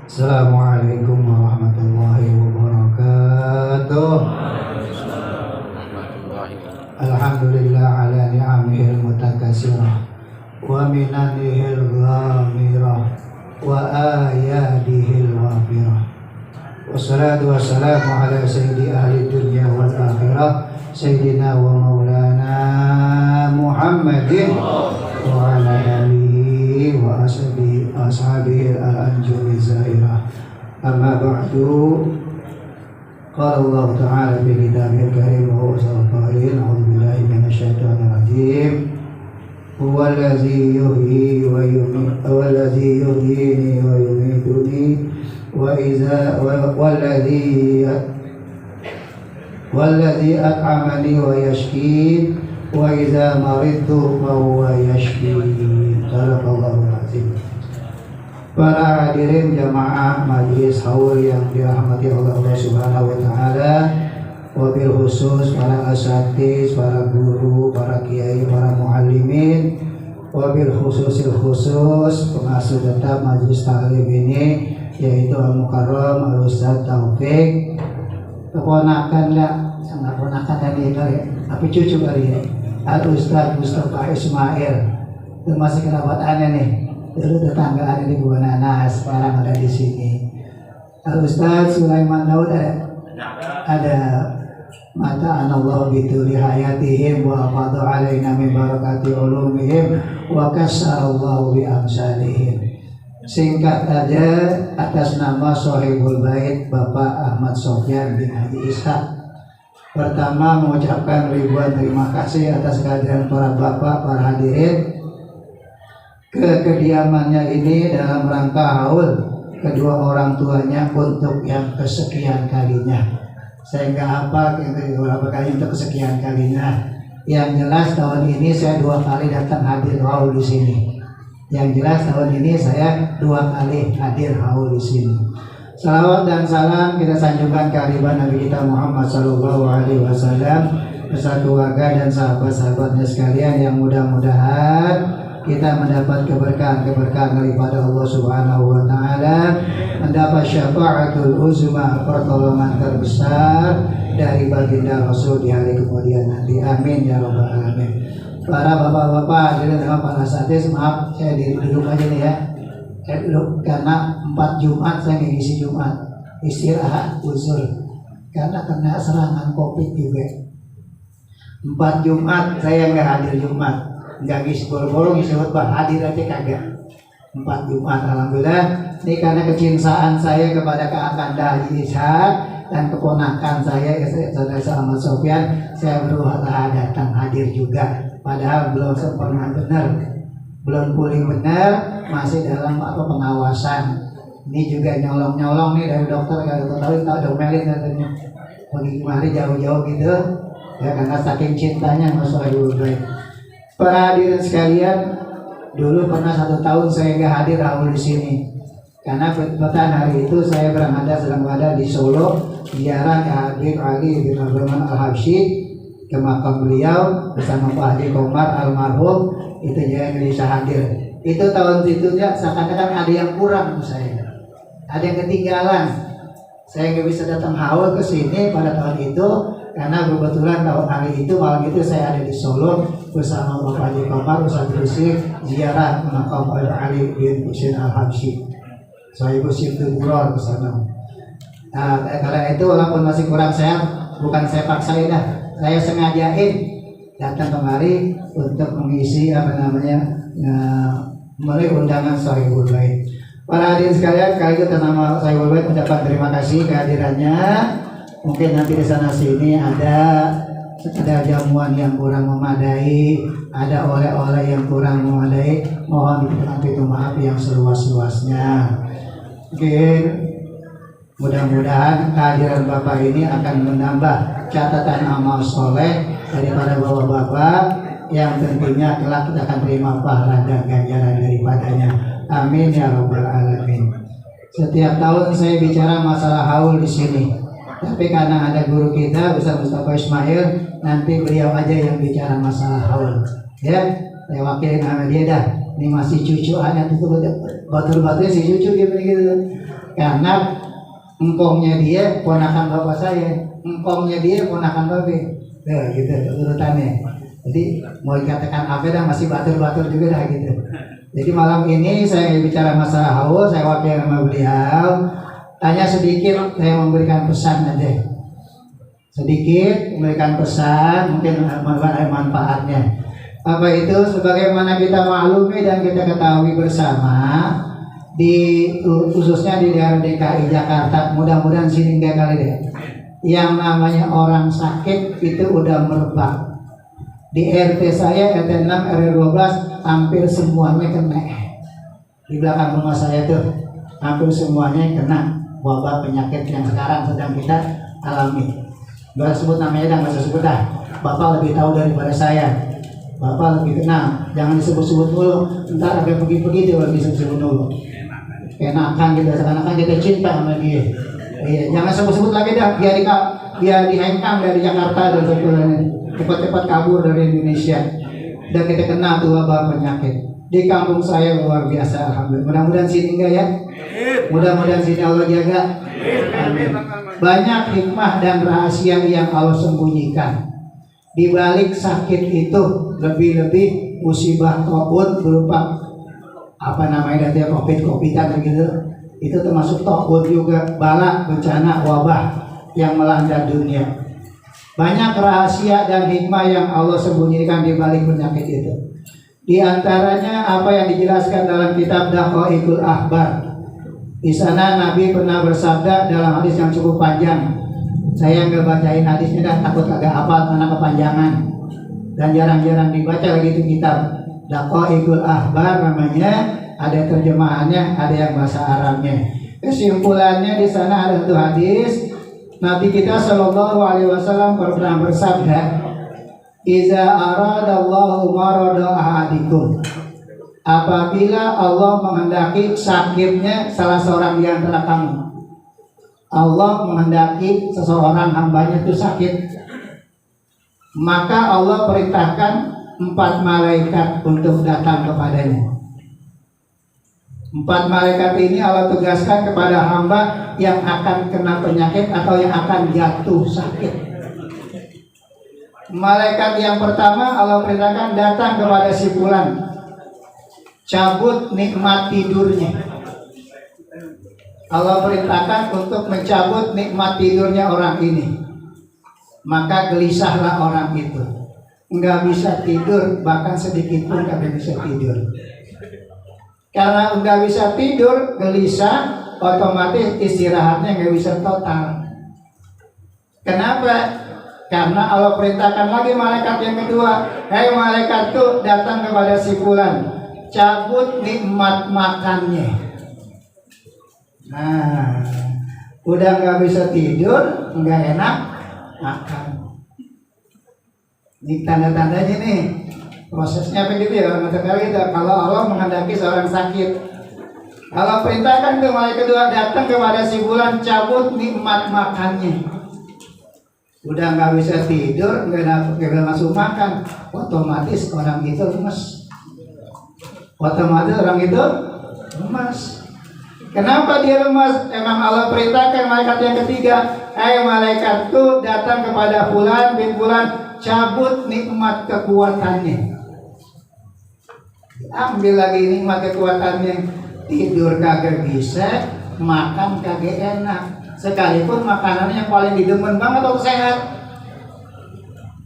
Assalamualaikum warahmatullahi wabarakatuh. Alhamdulillah ala ni'amihil mutakasirah wa minanihil ghamirah wa ayadihil wafirah. Wassalatu wassalamu ala sayyidi ahli dunya wal akhirah sayyidina wa maulana Muhammadin wa ala alihi wa ashabihi al-anjumi zairah. Amma ba'du. Qala Allah ta'ala fi kitabihil karim wa huwa asdaqul qa'ilin. A'udzu billahi minasyaitonir rajim. Huwa allazi yuhyi wa yumiitu wa allazi yuhyini wa yumiituni wa idza wallazi at'amani wa yashkin wa idza maridtu fa huwa yashfin. Sadaqallahul azim. Para hadirin jamaah majelis haul yang dirahmati oleh Allah Subhanahu wa taala, wabil khusus para asatiz, para guru, para kiai, para muallimin, wabil khusus pengasuh tetap majelis taklim ini yaitu Al-Mukarram Al-Ustaz Taufik, keponakan sangat ponakan tadi ya, tapi cucu kali ya, Al-Ustaz Mustafa Ismail, itu masih kerabatannya nih. Dulu tetangga ada di Buah Nanas, sekarang ada di sini. Al-Ustaz Sulaiman Daud ada mata anallahu bituli hayatihim wa afadu alaina min barakati ulumihim wa kassarallahu bi amsalihim. Singkat aja atas nama Sohibul Bait Bapak Ahmad Sofyan bin Haji Ishaq. Pertama mengucapkan ribuan terima kasih atas kehadiran para bapak, para hadirin ke kediamannya ini dalam rangka haul kedua orang tuanya untuk yang kesekian kalinya. Saya nggak apa berapa kali untuk kesekian kalinya. Yang jelas tahun ini saya 2 kali datang hadir haul di sini. Yang jelas tahun ini saya 2 kali hadir haul di sini. Salawat dan salam kita sanjungkan ke hariban Nabi kita Muhammad Sallallahu Alaihi Wasallam beserta keluarga dan sahabat-sahabatnya sekalian, yang mudah-mudahan kita mendapat keberkahan daripada Allah Subhanahu wa taala, mendapat syafaatul uzma, pertolongan terbesar dari baginda Rasul di hari kemudian nanti. Amin ya rabbal alamin. Para bapak-bapak hadirin dan para asatiz, maaf saya duduk aja nih ya. Saya duduk karena 4 Jumat saya ngisi Jumat, istirahat uzur karena kena serangan Covid juga. 4 Jumat saya nggak hadir Jumat. Nggak ngisi boro-boro ngisi khutbah, hadir aja kagak. 4 Jumat alhamdulillah. Ini karena kecintaan saya kepada Kakanda Haji Ishaq dan keponakan saya Saudara Ahmad Sofyan, saya berusaha datang hadir juga. Padahal belum sempurna benar, belum pulih benar, masih dalam pengawasan. Ini juga nyolong-nyolong nih dari dokter, kalau tahu domelin katanya. Pergi kemari jauh-jauh gitu ya, karena saking cintanya Mas Ibu baik. Para hadirin sekalian, dulu pernah 1 tahun saya nggak hadir haul di sini karena kebetulan hari itu saya sedang berada di Solo, ziarah ke Habib Ali bin Abdurrahman Al-Habsyi ke makam beliau bersama Pak Haji Komar almarhum. Itu jadi bisa hadir. Itu tahun itu ya, seakan-akan ada yang kurang saya, ada yang ketinggalan. Saya nggak bisa datang haul ke sini pada tahun itu karena kebetulan tahun hari itu malam itu saya ada di Solo bersama Bapak Haji Komar Ustaz Rusif ziarah makam Ali bin Husain Al-Habsyi. Saya Husain Tuburon ke sana. Nah, karena itu walaupun masih kurang sehat, bukan saya paksain dah, saya sengajain datang kemari untuk mengisi melalui undangan Sohibul Bait. Para hadirin sekalian, kali itu atas nama Sohibul Bait ucapkan terima kasih kehadirannya. Mungkin nanti di sana sini ada jamuan yang kurang memadai, ada oleh-oleh yang kurang memadai, mohon itu maaf yang seluas-luasnya. Mungkin mudah-mudahan kehadiran Bapak ini akan menambah catatan amal soleh daripada bapak-bapak yang tentunya kelak kita akan terima pahala dan ganjaran daripadanya. Amin ya rabbal alamin. Setiap tahun saya bicara masalah haul di sini. Tapi karena ada guru kita Ustaz Mustafa Ismail, nanti beliau aja yang bicara masalah haul. Ya, saya wakilin sama dia dah. Ini masih cucu anak itu batur-baturnya si cucu dia begitu. Karena engkongnya dia ponakan bapak saya, engkongnya dia ponakan babe. Nah, gitu urutannya. Jadi mau dikatakan apa dah masih batur-batur juga dah gitu. Jadi malam ini saya bicara masalah haul, saya wakil sama beliau. Tanya sedikit, saya memberikan pesan aja. Sedikit memberikan pesan, mungkin ada manfaatnya. Apa itu? Sebagaimana kita maklumi dan kita ketahui bersama, khususnya di daerah DKI Jakarta, mudah-mudahan sini enggak kali deh. Yang namanya orang sakit itu udah merebak. Di RT saya, RT 6, RT 12 hampir semuanya kena. Di belakang rumah saya tuh hampir semuanya kena wabah penyakit yang sekarang sedang kita alami. Gak sebut namanya dah, gak usah sebut dah. Bapak lebih tahu daripada saya. Bapak lebih kenal. Jangan disebut-sebut dulu. Ntar agak pergi-pergi dia lagi disebut-sebut dulu. Enakan kita, seakan-akan kita cinta sama dia. Iya, jangan sebut-sebut lagi dah. Biar dihengkang dari Jakarta dan cepat-cepat kabur dari Indonesia. Dan kita kena tuh wabah penyakit. Di kampung saya luar biasa, alhamdulillah. Mudah-mudahan sini enggak ya. Mudah-mudahan sini Allah jaga. Amin. Banyak hikmah dan rahasia yang Allah sembunyikan. Di balik sakit itu lebih-lebih musibah taubun berupa apa namanya tadi COVID-an gitu. Itu termasuk taubun juga, bala, bencana, wabah yang melanda dunia. Banyak rahasia dan hikmah yang Allah sembunyikan di balik penyakit itu. Di antaranya apa yang dijelaskan dalam kitab Daqaiqul Akhbar. Di sana Nabi pernah bersabda dalam hadis yang cukup panjang. Saya nggak bacain hadisnya dah, takut agak hafal karena kepanjangan. Dan jarang-jarang dibaca lagi itu kitab. Daqaiqul Akhbar namanya, ada terjemahannya, ada yang bahasa Arabnya. Kesimpulannya di sana ada satu hadis. Nabi kita Shallallahu Alaihi Wasallam pernah bersabda, "Iza aradallahu marada ahadikum." Apabila Allah menghendaki sakitnya salah seorang di antara kamu, Allah menghendaki seseorang hambanya itu sakit, maka Allah perintahkan 4 malaikat untuk datang kepadanya. 4 malaikat ini Allah tugaskan kepada hamba yang akan kena penyakit atau yang akan jatuh sakit. Malaikat yang pertama Allah perintahkan datang kepada si fulan, cabut nikmat tidurnya. Allah perintahkan untuk mencabut nikmat tidurnya orang ini. Maka gelisahlah orang itu, nggak bisa tidur, bahkan sedikit pun nggak bisa tidur. Karena nggak bisa tidur, gelisah, otomatis istirahatnya nggak bisa total. Kenapa? Karena Allah perintahkan lagi malaikat yang kedua, "Hei malaikat tuh datang kepada si fulan, cabut nikmat makannya." Nah, udah nggak bisa tidur, nggak enak makan. Ini tanda-tandanya nih. Prosesnya begitu ya, kalau Allah menghendaki seorang sakit, Allah perintahkan ke malaikat kedua datang kepada si fulan, cabut nikmat makannya. Udah nggak bisa tidur, nggak masuk makan, otomatis orang itu lemes. Kenapa dia lemas? Emang Allah perintahkan malaikat yang ketiga, malaikat tuh datang kepada fulan bin fulan, cabut nikmat kekuatannya. Ambil lagi nikmat kekuatannya, tidur kagak bisa, makan kagak enak. Sekalipun makanannya yang paling didemen banget atau sehat,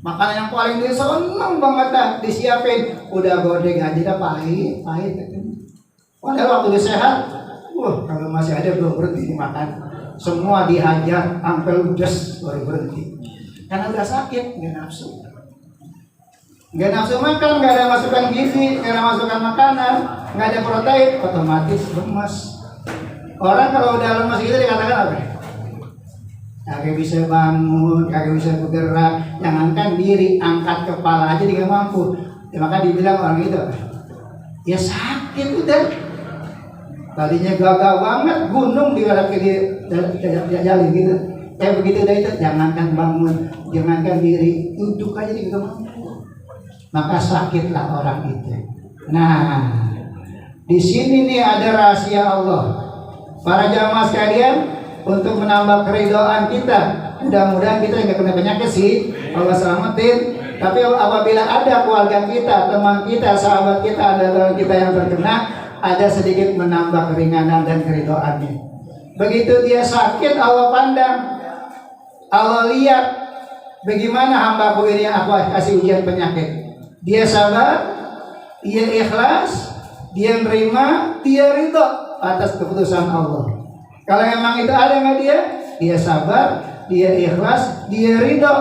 makanan yang paling dia seneng banget dah disiapin, udah godeng aja dah pahit. Padahal waktu dia sehat, kalau masih ada belum berhenti dimakan, semua dihajar sampai ludes baru berhenti. Karena udah sakit, nggak nafsu makan, nggak ada masukan gizi, nggak ada masukan makanan, nggak ada protein, otomatis lemas. Orang kalau udah lemas gitu dikatakan apa? Kagak bisa bangun, kagak bisa bergerak, jangankan diri, angkat kepala aja dia nggak mampu. Maka dibilang orang itu, ya sakit udah. Tadinya gagal banget, gunung dibarak ke jalan gitu. Begitu dah itu, jangankan bangun, jangankan diri, duduk aja dia nggak mampu. Maka sakitlah orang itu. Nah, Di sini nih ada rahasia Allah. Para jamaah sekalian, untuk menambah keridhaan kita, mudah-mudahan kita nggak kena penyakit sih, Allah selamatin. Tapi apabila ada keluarga kita, teman kita, sahabat kita, ada kita yang terkena, ada sedikit menambah keringanan dan keridhaannya. Begitu dia sakit, Allah pandang, Allah lihat bagaimana hambaku ini yang aku kasih ujian penyakit. Dia sabar, dia ikhlas, dia menerima, dia ridho atas keputusan Allah. Kalau memang itu ada nggak dia sabar, dia ikhlas, dia ridho,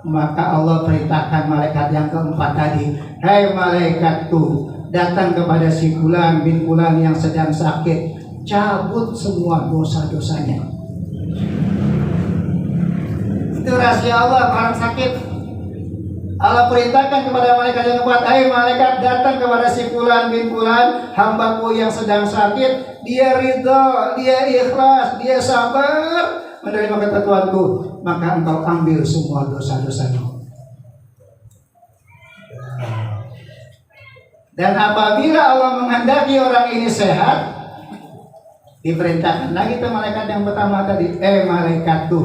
maka Allah perintahkan malaikat yang keempat tadi, hai malaikatku, datang kepada si fulan bin fulan yang sedang sakit, cabut semua dosa-dosanya. Itu rahasia Allah orang sakit. Allah perintahkan kepada malaikat yang keempat, hai malaikat, datang kepada si fulan bin fulan, hambaku yang sedang sakit, dia ridho, dia ikhlas, dia sabar menerima ketentuanku, maka engkau ambil semua dosa-dosanya. Dan apabila Allah menghendaki orang ini sehat, diperintahkan lagi ke malaikat yang pertama tadi, malaikatku,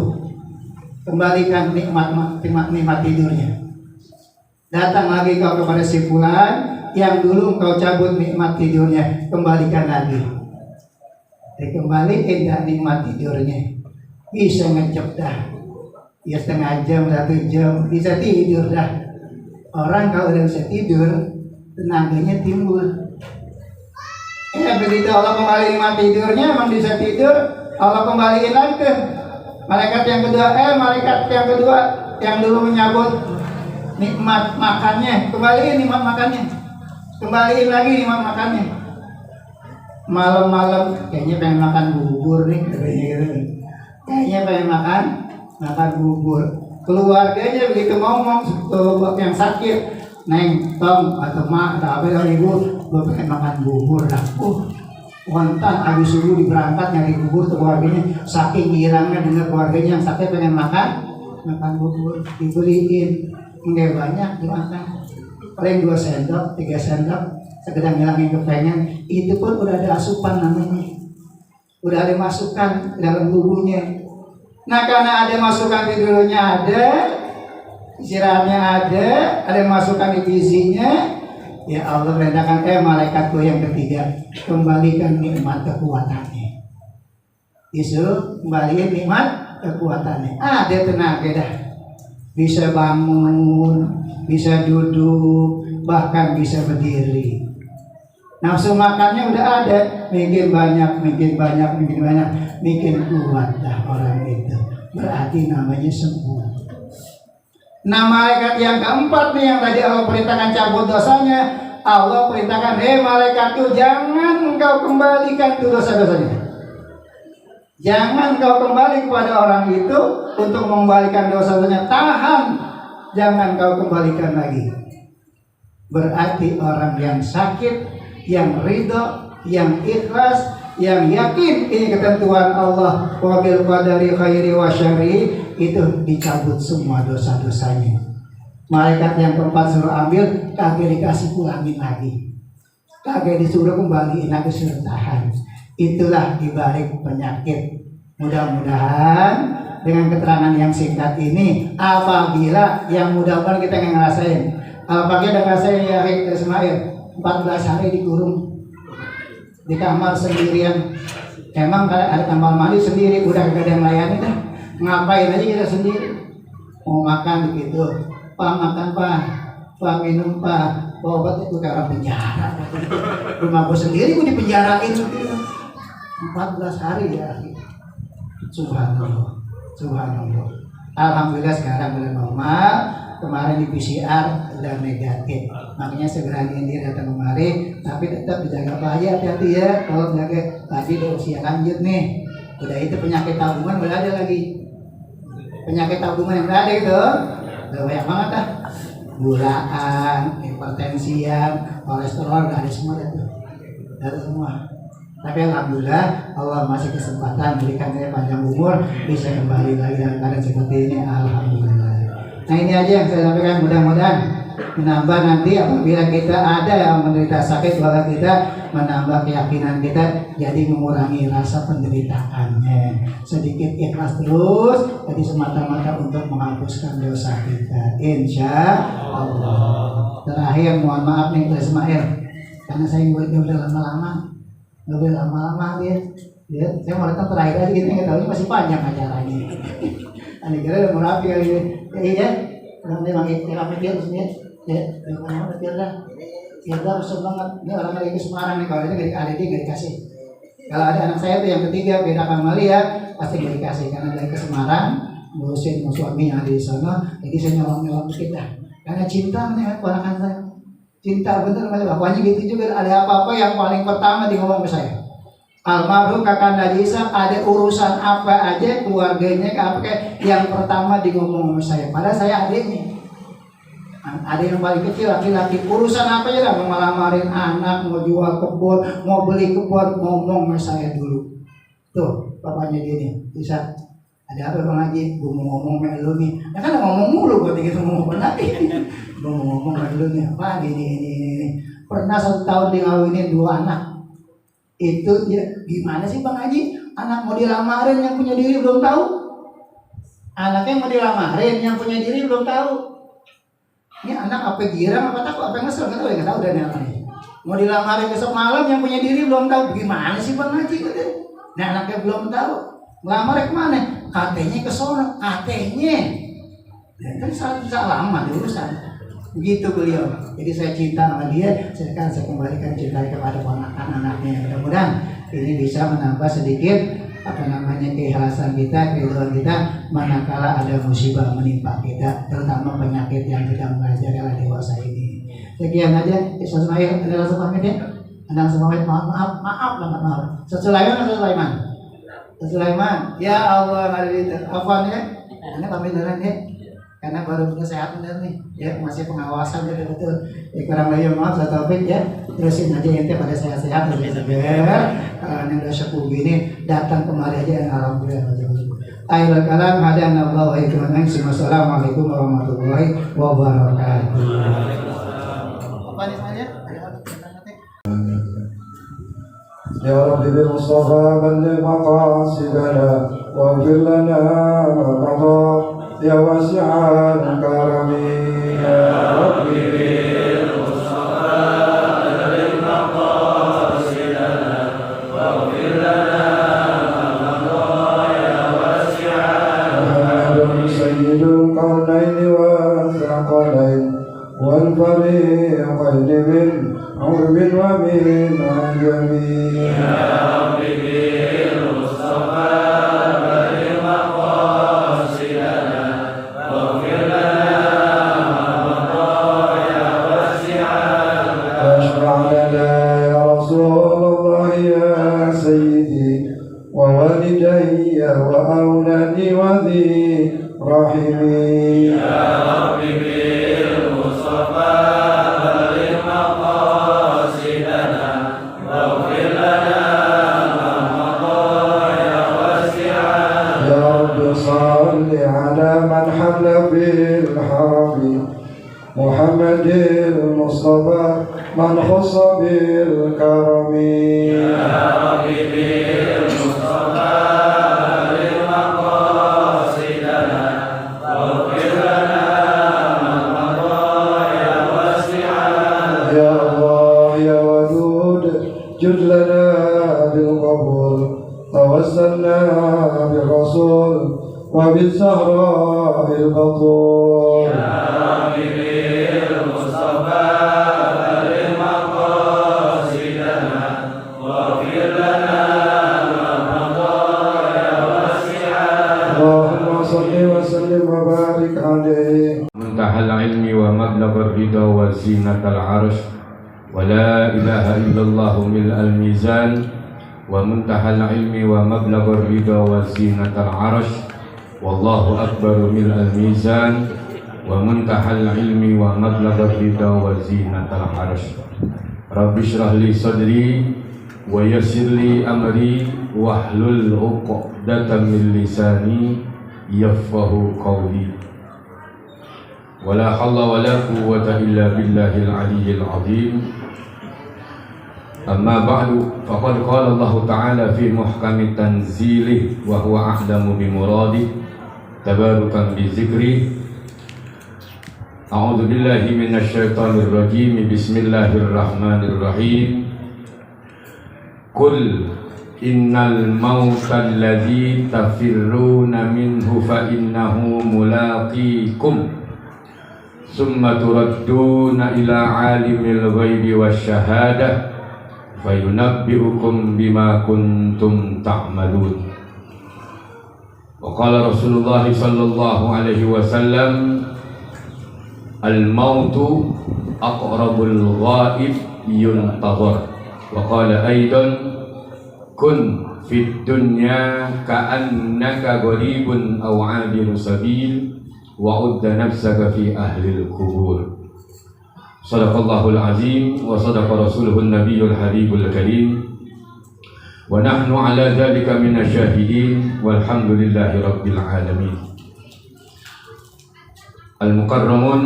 kembalikan nikmat tidurnya. Datang lagi kau kepada si fulan yang dulu engkau cabut nikmat tidurnya, kembalikan lagi. Dikembalikan dah nikmat tidurnya. Bisa ngecep dah, ya setengah jam, 1 jam, bisa tidur dah. Orang kalau udah bisa tidur, tenaganya timbul. Begitu Allah kembali nikmat tidurnya, emang bisa tidur, Allah kembaliin lagi ke malaikat yang kedua. Malaikat yang kedua yang dulu menyambut nikmat makannya, kembaliin nikmat makannya, kembaliin lagi nikmat makannya. Malam-malam kayaknya pengen makan bubur nih, kayaknya pengen makan bubur. Keluarganya begitu ngomong yang sakit, Neng, Tom, atau Mak, atau apa dari ibu, gue pengen makan bubur dah. Kontan habis subuh diberangkat nyari bubur ke keluarganya, saking girangnya dengan keluarganya yang sakit pengen makan bubur, dibeliin, enggak banyak dimakan, paling 2 sendok, 3 sendok, sekedar ngilangin kepengen. Itu pun udah ada asupan namanya, udah ada masukan dalam tubuhnya. Nah karena ada masukan di dulunya, ada istirahatnya, ada masukan di gizinya, ya Allah perintahkan malaikatku yang ketiga, kembalikan nikmat kekuatannya. Disuruh kembaliin nikmat kekuatannya. Ada tenaga dah, bisa bangun, bisa duduk, bahkan bisa berdiri. Nafsu makannya udah ada, makin banyak, makin kuat dah orang itu. Berarti namanya sembuh. Nah malaikat yang keempat nih yang tadi Allah perintahkan cabut dosanya, Allah perintahkan, malaikatku, jangan engkau kembalikan itu dosa-dosanya. Jangan kau kembali kepada orang itu untuk mengembalikan dosa-dosanya. Tahan, jangan kau kembalikan lagi. Berarti orang yang sakit, yang ridho, yang ikhlas, yang yakin ini ketentuan Allah, wa bil qadari khairi wa syarri, itu dicabut semua dosa-dosanya. Malaikat yang keempat suruh ambil, kagak dikasih pulangin lagi, kagak disuruh kembaliin lagi, suruh tahan. Itulah dibalik penyakit. Mudah-mudahan dengan keterangan yang singkat ini, apabila yang mudah-mudahan kita ngerasain, apakah udah ngerasain ya Ismail 14 hari dikurung di kamar sendirian. Emang ada kamar mandi sendiri, udah gak ada yang layani dah. Ngapain aja kita sendiri. Mau makan begitu, Pak makan Pak minum Pak, obat itu kayak orang penjara. Rumah gue sendiri gue dipenjarain 14 hari ya. Subhanallah. Alhamdulillah sekarang udah normal. Kemarin di PCR udah negatif, makanya segera ini datang kemari. Tapi tetap dijaga bahaya, hati-hati ya. Kalau penyakit tadi udah usia lanjut nih, udah itu penyakit tabungan udah ada lagi. Penyakit tabungan yang ada itu udah banyak banget dah. Gulaan, hipertensian, kolesterol, udah ada semua itu. Ada semua. Tapi alhamdulillah Allah masih kesempatan berikan saya panjang umur, bisa kembali lagi dalam keadaan seperti ini. Alhamdulillah. Nah ini aja yang saya sampaikan, mudah-mudahan menambah nanti apabila kita ada yang menderita sakit, maka kita menambah keyakinan kita, jadi mengurangi rasa penderitaannya. Sedikit ikhlas terus, jadi semata-mata untuk menghapuskan dosa kita, insya Allah. Terakhir mohon maaf nih Pak Ismail, karena saya udah lama-lama dia. Ya, saya mau datang terakhir aja gitu, nggak tahu ini masih panjang acaranya. Ini kira udah merapi kali ini. Iya, memang rapi dia terus nih. Ya, mana Firda? Firda rusuh banget. Ini orang lagi ke Semarang nih, kalau ini ada dia nggak dikasih. Kalau ada anak saya tuh yang ketiga Firda Kamalia pasti nggak dikasih karena dari ke Semarang ngurusin suami yang ada di sana. Jadi saya nyolong dikit dah. Karena cinta nih ponakan saya. Cinta bener mas, bapaknya gitu juga. Ada apa-apa yang paling pertama di ngomong ke saya. Almarhum kakak Najisa ada urusan apa aja keluarganya apa yang pertama di ngomong sama saya. Padahal saya adiknya. Ada yang paling kecil laki-laki urusan apa aja lah, mau ngelamarin anak, mau jual kebun, mau beli kebun, ngomong sama saya dulu. Tuh bapaknya dia nih bisa. Ada apa Bang Haji? Gue mau ngomong sama lu nih. Ya kan ngomong mulu gue tinggal ngomong lagi. Gue mau ngomong sama lu nih apa ini. Pernah 1 tahun dikawinin 2 anak. Itu ya gimana sih Bang Haji? Anak mau dilamarin yang punya diri belum tahu. Anaknya mau dilamarin yang punya diri belum tahu. Ini anak apa girang apa takut apa ngesel nggak tahu dan anaknya. Mau dilamarin besok malam yang punya diri belum tahu. Gimana sih Bang Haji? Nah anaknya belum tahu. Ngelamar kemana? Katanya ke sono. Katanya. Ya, kan salah lama diurusan. Begitu beliau. Jadi saya cinta sama dia, saya kembalikan cinta kepada ponakan anaknya. Mudah-mudahan ini bisa menambah sedikit keikhlasan kita, keriduan kita manakala ada musibah menimpa kita, terutama penyakit yang kita mengajari dewasa ini. Sekian aja. Ustaz Ismail, ada langsung pamit ya. Ada langsung pamit, maaf banget maaf. Sulaiman. Ya Allah, afwan ya. Ini pamit duluan ya. Karena baru punya sehat bener nih, ya masih pengawasan betul. Kurang lebih maaf saya taufik ya. Terusin aja ente pada sehat-sehat lebih sabar. Yang udah sepuh gini datang kemari aja alhamdulillah. Akhirul kalam hadana Allah wa iyyakum. Assalamualaikum warahmatullahi wabarakatuh. Apa nih saya? Ya Rabbi bil Mustafa balligh maqasidana waghfir lana ma qada ya wasi'al karami ya Rabbi bil Mustafa balligh maqasidana waghfir lana ma qada ya wasi'al Muhammadun sayyidul qawlaini wa thaqalain wal fariqaini min عرب ومن عجم يا رب بالمصطفى بلغ مقاصدنا واغفر لنا ما مضى يا واسع واشفع لنا يا رسول الله يا سيدي ووالدي وأولادي وذي رحمي يا رب بالمصطفى صل على من حل في الحرم محمد المصطفى من خص بالكرم يا رب بالمصطفى بلغ مقاصدنا واغفر لنا ما مضى يا واسع يا الله يا ودود جد لنا بالقبول توسلنا بالرسول وبالزهراء البطول يا رب بالمصطفى بلغ مقاصدنا واغفر لنا ما مضى يا واسع اللهم صل وسلم وبارك عليه منتهى العلم ومبلغ الرضا وزينة العرش ولا إله إلا الله ملء الميزان ومنتهى العلم ومبلغ الرضا وزينة العرش والله أكبر ملء الميزان ومنتهى العلم ومبلغ الرضا وزينة العرش رب اشرح لي صدري ويسر لي أمري واحلل عقدة من لساني يفقهوا قولي ولا حول ولا قوة إلا بالله العلي العظيم أما بعد فقد قال الله تعالى في محكم تنزيله وهو أعلم بمراده تباركا بذكره أعوذ بالله من الشيطان الرجيم بسم الله الرحمن الرحيم قل إن الموت الذي تفرون منه فإنه ملاقيكم ثم تردون إلى عالم الغيب والشهادة فينبئكم بما كنتم تعملون وقال رسول الله صلى الله عليه وسلم الموت أقرب الغائب ينتظر وقال أيضا كن في الدنيا كأنك غريب أو عابر سبيل وعد نفسك في أهل القبور صدق الله العظيم وصدق رسوله النبي الحبيب الكريم ونحن على ذلك من الشاهدين والحمد لله رب العالمين. Al-Mukarramun,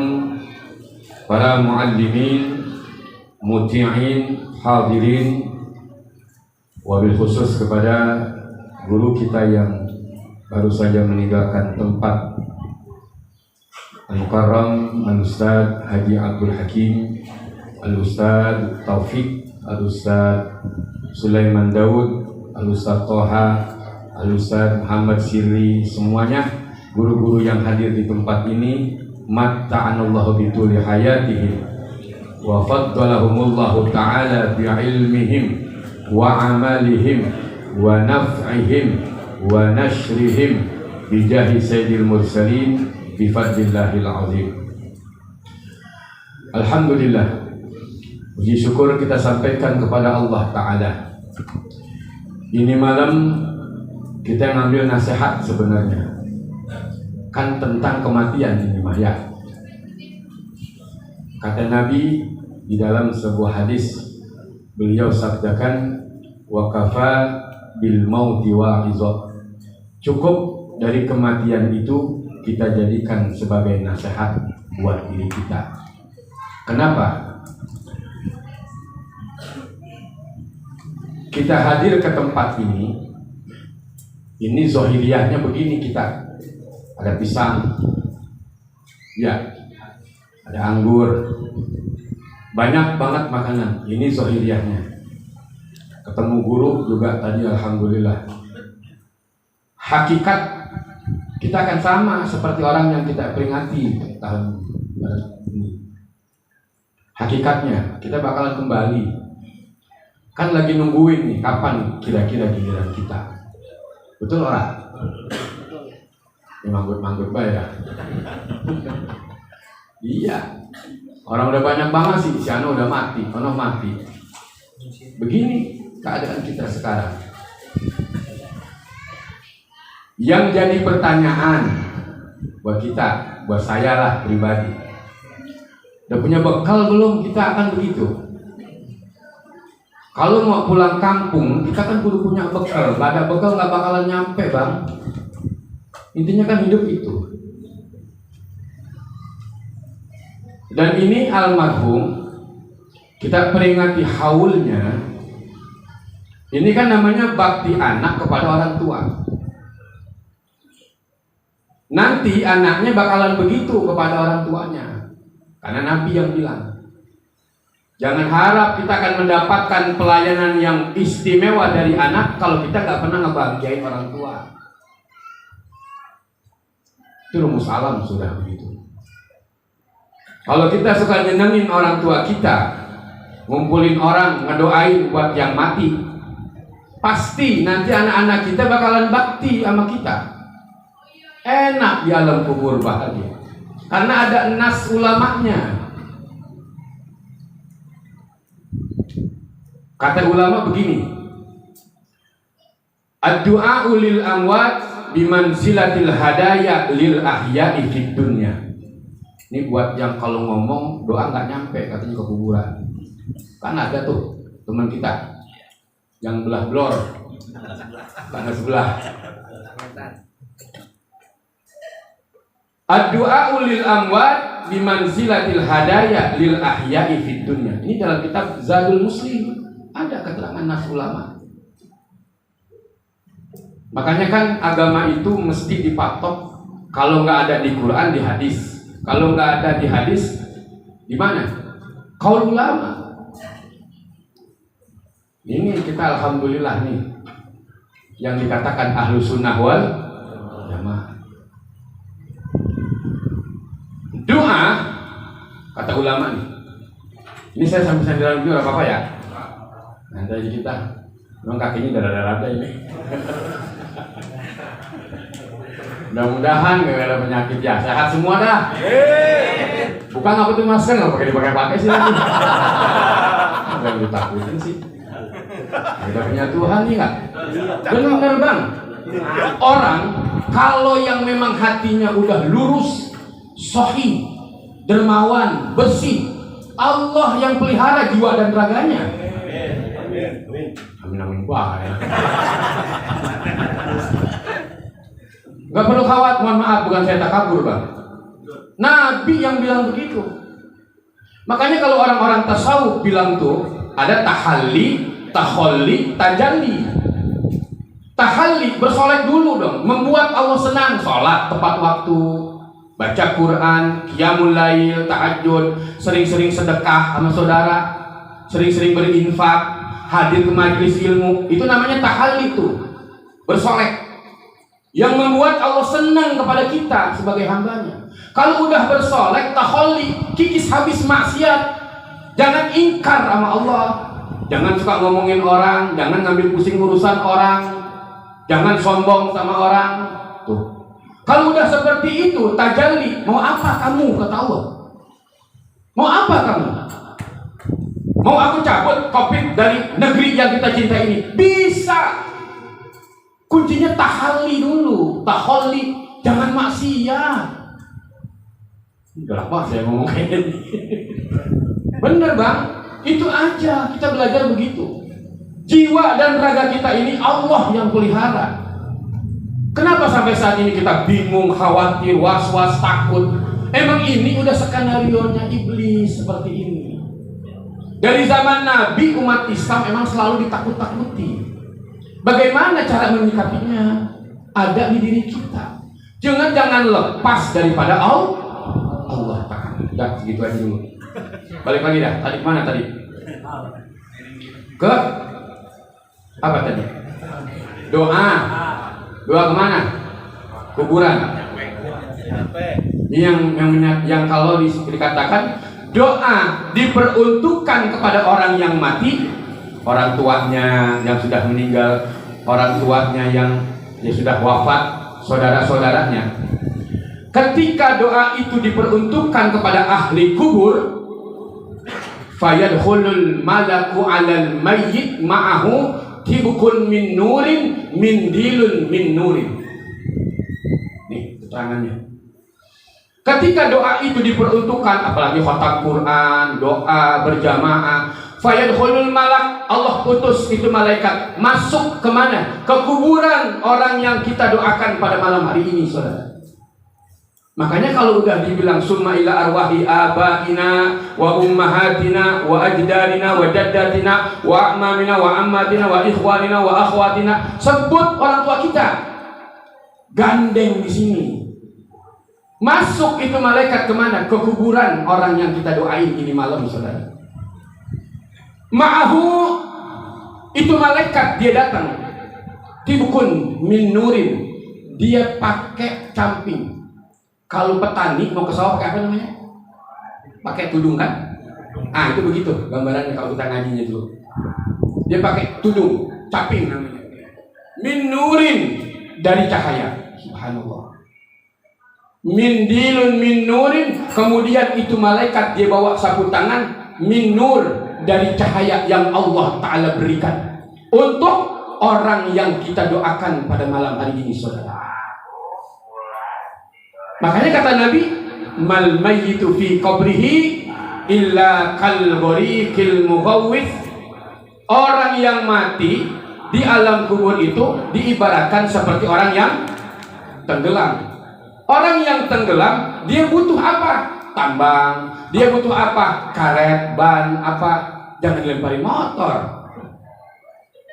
para muallimin, muti'in, hadirin, wabil khusus kepada guru kita yang baru saja meninggalkan tempat, Al-Mukarram Al-Ustaz Haji Abdul Hakim, Al-Ustaz Taufik, Al-Ustaz Sulaiman Daud, Al-Ustaz Toha, Al-Ustaz Muhammad Sirri, semuanya guru-guru yang hadir di tempat ini, matta'anallahu bituli hayatihim wa faddalahumullahu ta'ala bi'ilmihim wa amalihim wa naf'ihim wa nashrihim bijahi sayyidil mursalin bifadlillahil azim. Alhamdulillah, puji syukur kita sampaikan kepada Allah Ta'ala. Ini malam kita ngambil nasihat sebenarnya, kan tentang kematian ini mah ya. Kata Nabi di dalam sebuah hadis, beliau sabdakan wa kafa bil mauti wa'izah. Cukup dari kematian itu kita jadikan sebagai nasihat buat diri kita. Kenapa? Kita hadir ke tempat ini zohiriyahnya begini kita. Ada pisang, ya, ada anggur, banyak banget makanan. Ini zohiriyahnya. Ketemu guru juga tadi, alhamdulillah. Hakikat kita akan sama seperti orang yang kita peringati tahun ini. Hakikatnya kita bakalan kembali. Kan lagi nungguin nih, kapan kira-kira giliran kita. Betul orang? Manggut-manggut bae ya. Iya. Orang udah banyak banget sih, si Ano udah mati, Ono mati. Begini keadaan kita sekarang. Yang jadi pertanyaan buat kita, buat saya lah pribadi, udah punya bekal belum kita akan begitu? Kalau mau pulang kampung, kita kan kudu punya bekal. Gak ada bekal gak bakalan nyampe, bang. Intinya kan hidup itu. Dan ini almarhum, kita peringati haulnya. Ini kan namanya bakti anak kepada orang tua. Nanti anaknya bakalan begitu kepada orang tuanya, karena Nabi yang bilang, jangan harap kita akan mendapatkan pelayanan yang istimewa dari anak kalau kita gak pernah ngebahagiain orang tua. Itu rumus alam sudah begitu. Kalau kita suka nyenengin orang tua kita, ngumpulin orang, ngedoain buat yang mati, pasti nanti anak-anak kita bakalan bakti sama kita. Enak di alam kubur bahagia. Karena ada nas ulamanya. Kata ulama begini, ad-du'a lil amwat bimanzilatil hadaya lil ahya'i fid dunya. Ini buat yang kalau ngomong doa nggak nyampe katanya ke kuburan. Kan ada tuh teman kita yang belah blor, tanah sebelah. Ad-du'a lil amwat bimanzilatil hadaya lil ahya'i fid dunya. Ini dalam kitab Zadul Muslim ada keterangan nas ulama. Makanya kan agama itu mesti dipatok, kalau nggak ada di Quran, di hadis. Kalau nggak ada di hadis, di mana? Qaul ulama. Ini kita alhamdulillah nih yang dikatakan ahlu sunnah wal jamaah. Doa kata ulama nih. Ini saya sambil sandiran dulu apa ya? Nanti aja kita. Memang kakinya darah-darah ini. Mudah-mudahan gak ada penyakit ya, sehat semua dah. Bukan apa tuh masker nggak pakai dipakai sih lagi. Nggak ditakutin sih. Kita punya Tuhan nih nggak? Benar bang. Orang kalau yang memang hatinya udah lurus, sahih, dermawan, bersih, Allah yang pelihara jiwa dan raganya. Amin amin ya. Gak perlu khawatir, mohon maaf, bukan saya takabur bang. Nabi yang bilang begitu. Makanya kalau orang-orang tasawuf bilang tuh ada tahalli, taholli, tajalli. Tahalli bersolek dulu dong, membuat Allah senang, sholat tepat waktu, baca Quran, qiyamul lail, tahajud, sering-sering sedekah sama saudara, sering-sering berinfak, hadir ke majelis ilmu, itu namanya tahalli tuh, bersolek. Yang membuat Allah senang kepada kita sebagai hambanya. Kalau udah bersolek, taholli, kikis habis maksiat, jangan ingkar sama Allah, jangan suka ngomongin orang, jangan ngambil pusing urusan orang, jangan sombong sama orang. Tuh. Kalau udah seperti itu, tajalli, mau apa kamu kata Allah? Mau apa kamu? Mau aku cabut COVID dari negeri yang kita cinta ini? Bisa. Kuncinya tahalli dulu, taholli, jangan maksiat. Udah lama saya ngomong kayak gini. Bener bang, itu aja kita belajar begitu. Jiwa dan raga kita ini Allah yang pelihara. Kenapa sampai saat ini kita bingung, khawatir, was-was, takut? Emang ini udah skenario-nya iblis seperti ini. Dari zaman Nabi, umat Islam emang selalu ditakut-takuti. Bagaimana cara menyikapinya? Ada di diri kita. Jangan lepas daripada Allah Ta'ala. Udah segitu aja dulu. Balik lagi dah. Tadi mana tadi? Ke apa tadi? Doa. Doa kemana? Kuburan. Ini yang kalau dikatakan doa diperuntukkan kepada orang yang mati. Orang tuanya yang sudah meninggal, orang tuanya yang sudah wafat, saudara-saudaranya. Ketika doa itu diperuntukkan kepada ahli kubur, fayadkhulul malaku 'alal mayyit ma'ahu tibukun min nurin mindilun min nurin. Nih keterangannya. Ketika doa itu diperuntukkan, apalagi khatam Quran, doa berjamaah, fayadkhulul malak, Allah putus itu malaikat masuk kemana? Ke kuburan orang yang kita doakan pada malam hari ini, saudara. Makanya kalau udah dibilang summa ila arwahi abaina wa ummahatina wa ajdadina wa jaddatina wa amamina wa ammatina wa ikhwanina wa akhwatina, sebut orang tua kita, gandeng di sini. Masuk itu malaikat kemana? Ke kuburan orang yang kita doain ini malam, saudara. Ma'ahu itu malaikat, dia datang tibukun min nurin, dia pakai camping. Kalau petani mau ke sawah pakai apa namanya? Pakai tudung kan? Ah itu begitu gambarannya kalau kita ngajinya dulu. Dia pakai tudung, camping namanya. Min nurin, dari cahaya. Subhanallah. Min dilun min nurin, kemudian itu malaikat dia bawa sapu tangan min nur, dari cahaya yang Allah Ta'ala berikan untuk orang yang kita doakan pada malam hari ini, saudara. Makanya kata Nabi, mal mayyitu fi qabrihi illa kal ghariqil mughawwith. Orang yang mati di alam kubur itu diibaratkan seperti orang yang tenggelam. Orang yang tenggelam, dia butuh apa? tambang. Dia butuh apa? Karet, ban, apa? Jangan dilemparin motor.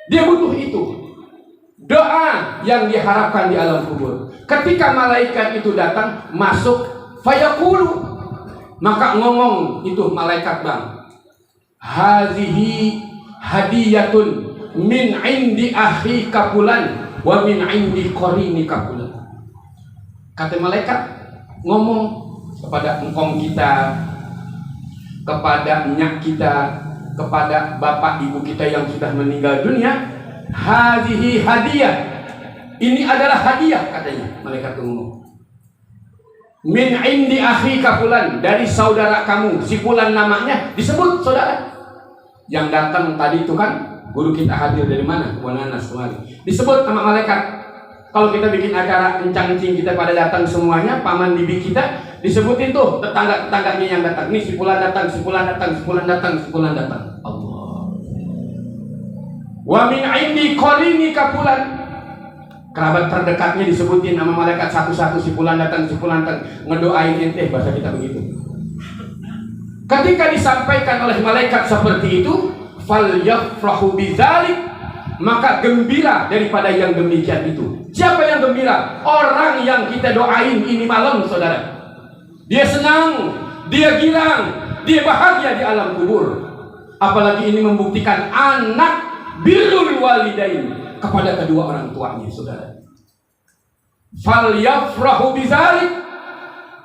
Dia butuh itu. Doa yang diharapkan di alam kubur. Ketika malaikat itu datang, masuk, fayaqulu, maka ngomong itu malaikat, Bang, hazihi hadiyatun min indi akhi kapulan wa min indi qarini kapulan. Kata malaikat ngomong kepada engkong kita, kepada nyak kita, kepada bapak ibu kita yang sudah meninggal dunia, hazihi hadiah, ini adalah hadiah, katanya malaikat ngomong, min indi akhi kapulan, dari saudara kamu, si fulan namanya disebut saudara. Yang datang tadi itu kan guru kita hadir dari mana? Kebunanas kemarin. Disebut sama malaikat. Kalau kita bikin acara kencang-kencing, kita pada datang semuanya, paman bibi kita, disebutin tuh tetangga-tetangganya yang datang. Nih si fulan datang, si fulan datang, si fulan datang, si fulan datang. Allah. Wa min indi qarini kapulan. Kerabat terdekatnya disebutin nama malaikat satu-satu, si fulan datang, si fulan datang, ngedoain ente, bahasa kita begitu. Ketika disampaikan oleh malaikat seperti itu, falyafrahu bidzalik, maka gembira daripada yang demikian itu. Siapa yang gembira? Orang yang kita doain ini malam, saudara. Dia senang, dia girang, dia bahagia di alam kubur. Apalagi ini membuktikan anak birrul walidain kepada kedua orang tuanya, saudara. Falyafrahu bidzalik,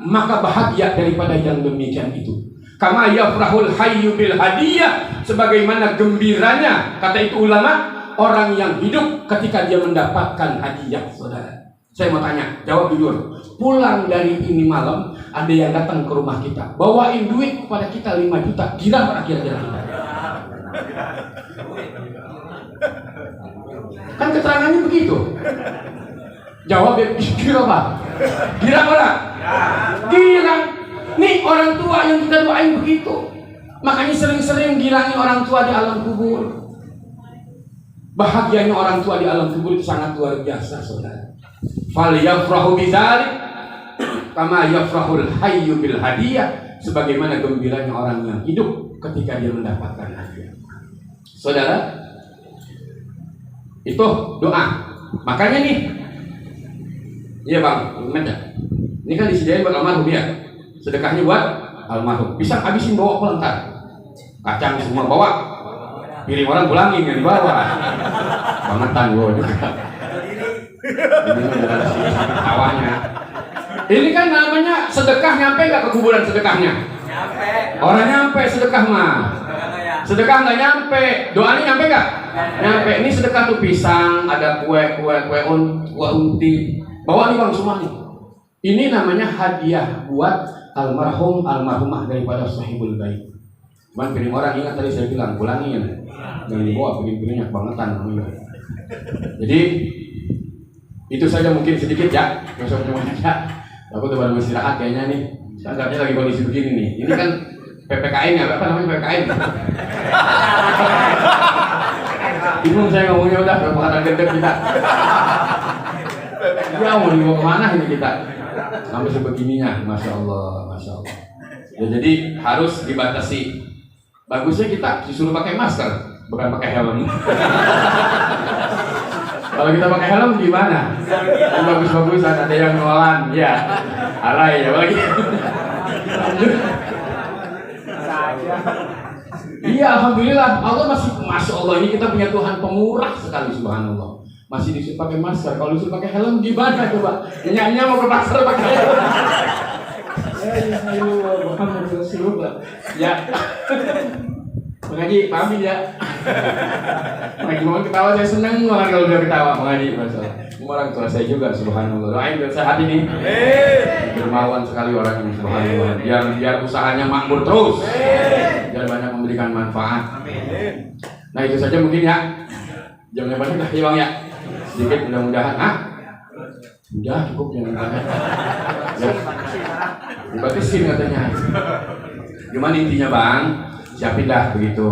maka bahagia daripada yang demikian itu. Kama yafrahul hayyu bil hadiyah, sebagaimana gembiranya, kata itu ulama, orang yang hidup ketika dia mendapatkan hadiah, saudara. Saya mau tanya, jawab jujur. Pulang dari ini malam, ada yang datang ke rumah kita, bawain duit kepada kita 5 juta, girang kira-kira kita. Kan keterangannya begitu. Jawab ya, girang Pak. Girang orang? Girang. Nih orang tua yang kita doain begitu. Makanya sering-sering girangi orang tua di alam kubur. Bahagianya orang tua di alam kubur itu sangat luar biasa, saudara. Falyafrahu bidzalik kama yafrahul hayyu bil hadiyah, sebagaimana gembiranya orang yang hidup ketika dia mendapatkan hadiah. Saudara, itu doa. Makanya nih, iya Bang, ini kan disediain buat almarhum ya. Sedekahnya buat almarhum. Pisang habisin bawa pulang ntar. Kacang semua bawa. Piring orang pulangin yang dibawa. Bangetan gua juga. Ini tawanya. Ini kan namanya sedekah, nyampe gak ke kuburan sedekahnya? Nyampe. Orang nyampe sedekah mah. Sedekah nggak nyampe. Doanya nyampe gak? Nyampe. Ini sedekah tuh pisang, ada kue unti. Bawa nih Bang semua nih. Ini namanya hadiah buat almarhum almarhumah daripada sahibul bait. Cuman piring orang, ingat tadi saya bilang pulangin, jangan dibawa piring-piringnya kebangetan. Jadi itu saja mungkin sedikit ya. Nggak usah banyak ya. Aku tuh baru istirahat kayaknya nih. Anggapnya lagi kondisi begini nih. Ini kan PPKN ya, apa namanya PPKN? Bingung saya ngomongnya, udah kepala gede kita. Ya mau dibawa kemana ini kita? Sampai sebegininya, masya Allah, masya Allah. Ya, jadi harus dibatasi. Bagusnya kita disuruh pakai masker, bukan pakai helm. Kalau kita pakai helm gimana? Yang bagus-bagusan, ada yang ngelan, ya. Alay ya lagi. Iya, alhamdulillah. Allah masih, masya Allah, ini kita punya Tuhan pemurah sekali, subhanallah. Masih disuruh pakai masker. Kalau disuruh pakai helm gimana coba? Nyanyi mau ke pasar pakai helm. Ya Muhammad Rasulullah. Ya. Mengaji, pahami ya. Mengaji mau ketawa, saya senang banget kalau udah ketawa mengaji, masalah. Orang tua saya juga, subhanallah. Doain biar sehat ini. Dermawan sekali orang ini, subhanallah. Biar usahanya makmur terus. Biar banyak memberikan manfaat. Nah itu saja mungkin ya. Jangan banyak lah Bang ya. Sedikit mudah-mudahan. Udah cukup jangan banyak. Ya. Dibatasin katanya. Gimana intinya Bang? Siapin dah begitu.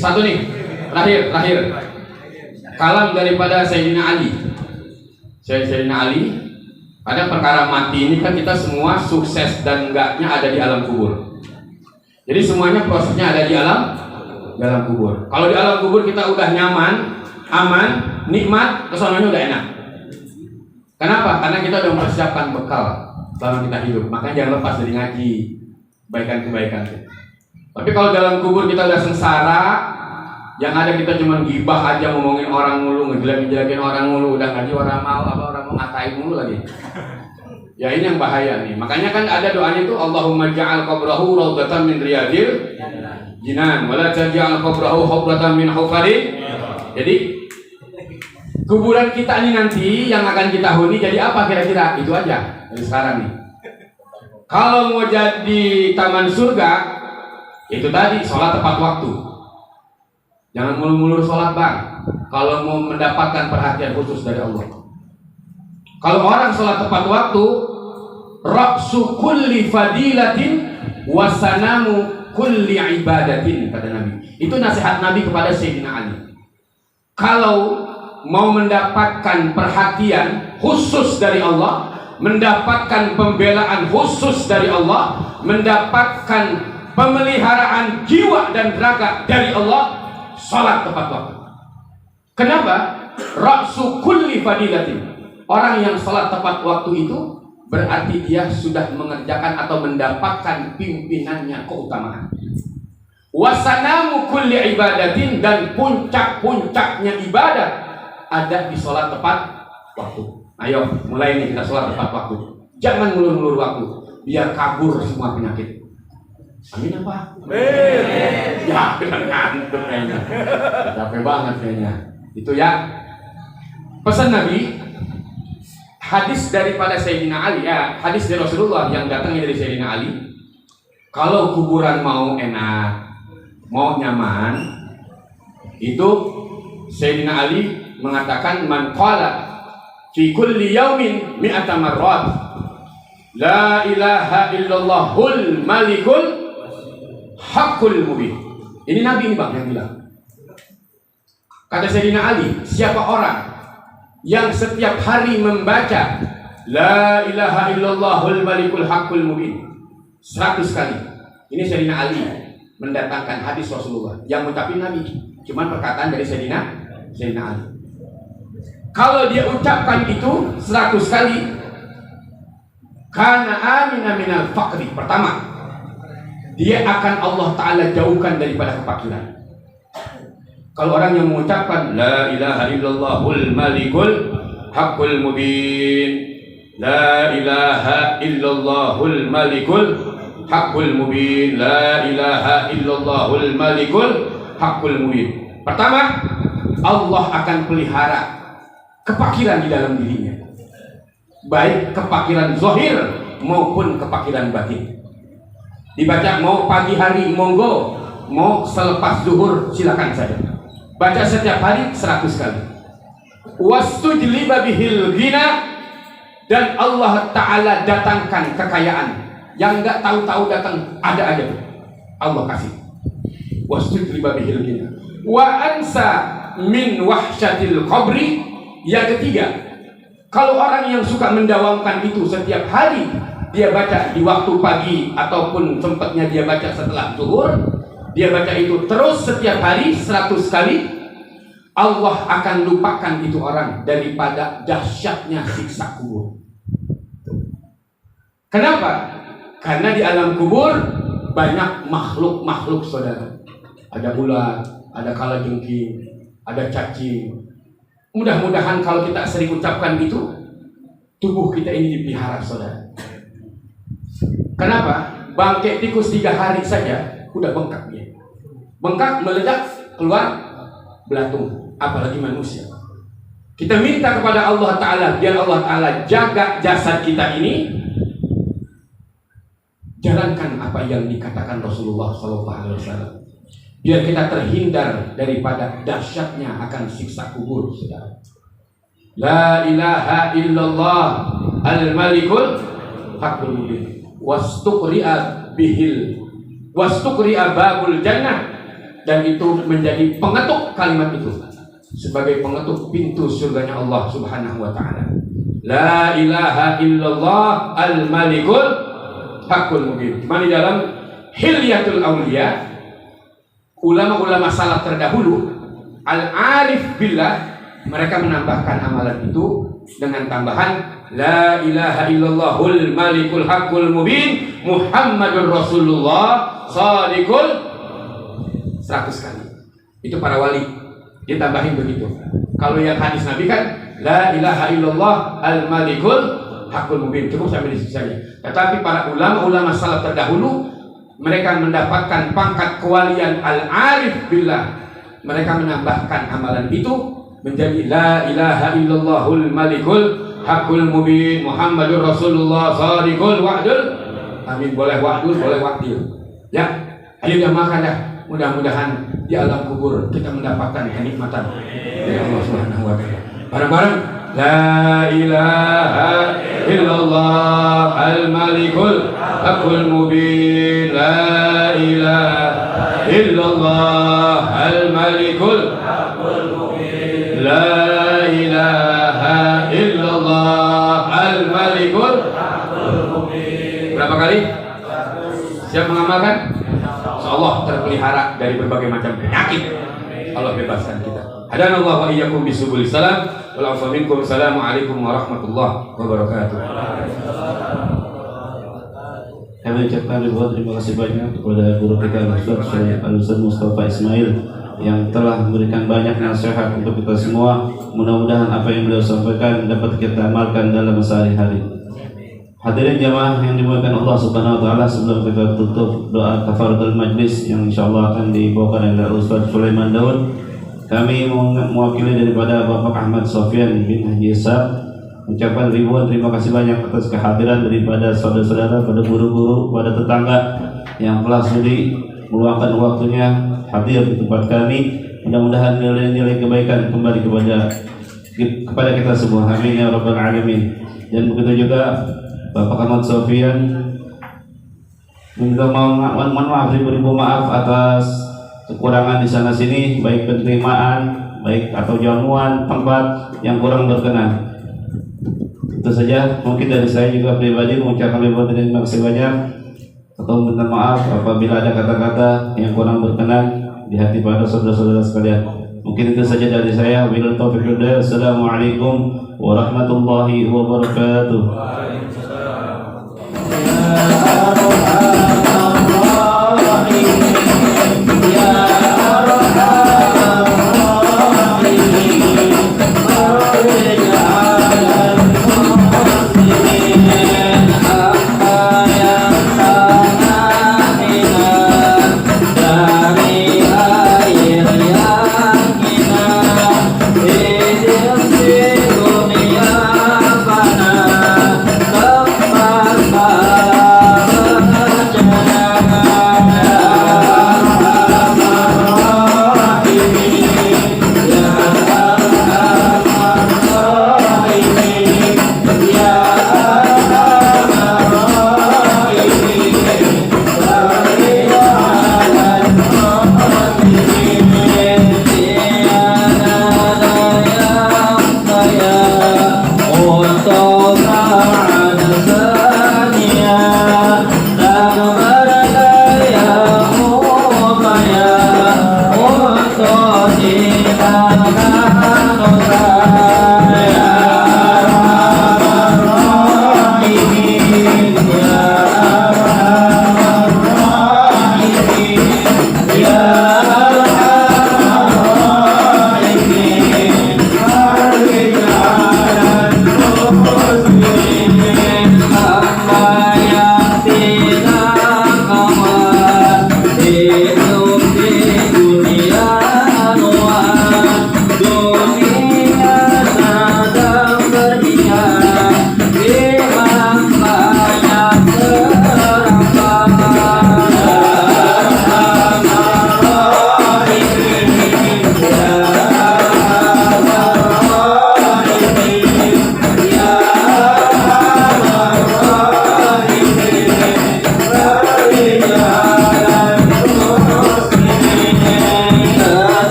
Satu nih, terakhir. Kalam daripada Sayyidina Ali. Sayyidina Ali Karena perkara mati ini kan kita semua sukses dan enggaknya ada di alam kubur. Jadi semuanya prosesnya ada di dalam kubur. Kalau di alam kubur kita udah nyaman, aman, nikmat, kesononya udah enak. Kenapa? Karena kita udah mempersiapkan bekal selama kita hidup. Makanya jangan lepas dari ngaji, kebaikan-kebaikan. Tapi kalau dalam kubur kita udah sengsara, yang ada kita cuma gibah aja, ngomongin orang mulu, ngejelek-jelekin orang mulu, udah ngaji orang mau ngatain mulu lagi. Ya ini yang bahaya nih. Makanya kan ada doanya itu, Allahumma ja'al qabrahu rawdatan min riyadil jinan wa la taj'al qabrahu hufratan min hufari. Jadi kuburan kita ini nanti yang akan kita huni jadi apa kira-kira? Itu aja dari sekarang nih. Kalau mau jadi taman surga, itu tadi sholat tepat waktu. Jangan mulur-mulur sholat bang. Kalau mau mendapatkan perhatian khusus dari Allah. Kalau orang sholat tepat waktu, ra'su kulli fadilatin wasanamu kulli ibadatin, kata Nabi. Itu nasihat Nabi kepada Sayyidina Ali. Kalau mau mendapatkan perhatian khusus dari Allah, mendapatkan pembelaan khusus dari Allah, mendapatkan pemeliharaan jiwa dan raga dari Allah, salat tepat waktu. Kenapa? Ra'su kulli fadilatin. Orang yang salat tepat waktu itu berarti dia sudah mengerjakan atau mendapatkan pimpinannya keutamaan. Wasanamu kulli ibadatin, dan puncak-puncaknya ibadah ada di sholat tepat waktu. Ayo mulai nih kita sholat tepat waktu. Jangan ngulur-ngulur waktu, biar kabur semua penyakit. Amin apa? Amin. Ya benar ngantuk kayaknya. Capek banget kayaknya. Itu ya pesan Nabi. Hadis daripada Sayyidina Ali, ya hadis dari Rasulullah yang datangnya dari Sayyidina Ali. Kalau kuburan mau enak, mau nyaman, itu Sayyidina Ali mengatakan, man qala fi kulli yaumin mi'ata marrat la ilaha illallahul malikul haqqul mubin. Ini Nabi ini bang yang bilang. Kata Sayyidina Ali, siapa orang yang setiap hari membaca la ilaha illallahul malikul haqqul mubin 100 kali. Ini Sayyidina Ali mendatangkan hadis Rasulullah yang mengucapkan Nabi, cuman perkataan dari Sayyidina Ali. Kalau dia ucapkan itu 100 kali, kana amina minal faqri. Pertama, dia akan Allah Ta'ala jauhkan daripada kefakiran. Kalau orang yang mengucapkan la ilaha illallahul malikul haqqul mubin, la ilaha illallahul malikul haqqul mubin, la ilaha illallahul malikul haqqul mubin. Pertama, Allah akan pelihara kefakiran di dalam dirinya, baik kefakiran zahir maupun kefakiran batin. Dibaca mau pagi hari monggo, mau selepas zuhur silakan saja. Baca setiap hari 100 kali. Wastujliba bihil ghina, dan Allah Ta'ala datangkan kekayaan yang nggak tahu-tahu datang, ada aja Allah kasih. Wastujliba bihil ghina wa ansa min wahsyatil qabri. Yang ketiga, kalau orang yang suka mendawamkan itu setiap hari, dia baca di waktu pagi ataupun sempatnya dia baca setelah zuhur, dia baca itu terus setiap hari 100 kali, Allah akan lupakan itu orang daripada dahsyatnya siksa kubur. Kenapa? Karena di alam kubur banyak makhluk-makhluk saudara. Ada ular, ada kalajengking, ada cacing. Mudah-mudahan kalau kita sering ucapkan itu, tubuh kita ini dipelihara saudara. Kenapa? Bangkai tikus 3 hari saja udah bengkak dia. Bengkak, meledak, keluar belatung, apalagi manusia. Kita minta kepada Allah Ta'ala, biar Allah Ta'ala jaga jasad kita ini. Jalankan apa yang dikatakan Rasulullah SAW, biar kita terhindar daripada dahsyatnya akan siksa kubur saudara. La ilaha illallah al-malikul haqqul mubin. Wastuqri'a babul jannah, dan itu menjadi pengetuk kalimat itu sebagai pengetuk pintu surganya Allah Subhanahu wa ta'ala. La ilaha illallah al-malikul hakul mubin. Cuma di dalam Hilyatul Auliya, ulama-ulama salaf terdahulu al-arif billah, mereka menambahkan amalan itu dengan tambahan la ilaha illallahul malikul hakul mubin Muhammadur Rasulullah shadiqul 100 kali. Itu para wali ditambahin begitu. Kalau yang hadis Nabi kan la ilaha illallah al-malikul hakul mubin, cukup sampai di situ saja. Tetapi para ulama-ulama salaf terdahulu, mereka mendapatkan pangkat kewalian al-arif billah, mereka menambahkan amalan itu menjadi la ilaha illallahul malikul hakul mubin Muhammadur Rasulullah shadiqul wa'dul amin. Boleh wa'dul, boleh wa'dil ya. Ayo jamaah dah, mudah-mudahan di alam kubur kita mendapatkan kenikmatan dari Allah Subhanahu wa taala. Bareng-bareng la ilaha illallah al-malikul hakul mubin, la ilaha illallah al-malikul hakul mubin, la ilaha illallah al-malikul hakul mubin. Berapa kali? Siap mengamalkan? Insyaallah terpelihara dari berbagai macam penyakit. Allah bebaskan kita. Hadanallahu wa iyyakum bisubul salam. Wal afu minkum. Assalamualaikum warahmatullahi wabarakatuh. Kami ucapkan ribuan terima kasih banyak kepada guru kita Ustaz Syekh Al-Ustaz Mustafa Ismail yang telah memberikan banyak nasihat untuk kita semua. Mudah-mudahan apa yang beliau sampaikan dapat kita amalkan dalam sehari-hari. Hadirin jamaah yang dimuliakan Allah Subhanahu wa taala, sebelum kita tutup doa kafaratul majlis yang insyaallah akan dibawakan oleh Ustaz Sulaiman Daud, kami mewakili daripada Bapak Ahmad Sofyan bin Haji Ishaq mengucapkan ribuan terima kasih banyak atas kehadiran daripada saudara-saudara, pada guru-guru, pada tetangga yang telah sudi meluangkan waktunya hadir di tempat kami. Mudah-mudahan nilai-nilai kebaikan kembali kepada kita semua. Amin ya rabbal alamin. Dan begitu juga Bapak Ahmad Sofyan minta mohon maaf, ribu maaf atas kekurangan di sana sini, baik penerimaan, baik atau jamuan tempat yang kurang berkenan. Itu saja mungkin dari saya juga pribadi mengucapkan terima kasih banyak atau minta maaf apabila ada kata-kata yang kurang berkenan di hati para saudara-saudara sekalian. Mungkin itu saja dari saya. Wabillahi taufiq wal hidayah. Assalamualaikum warahmatullahi wabarakatuh. Bye.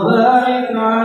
وبارك على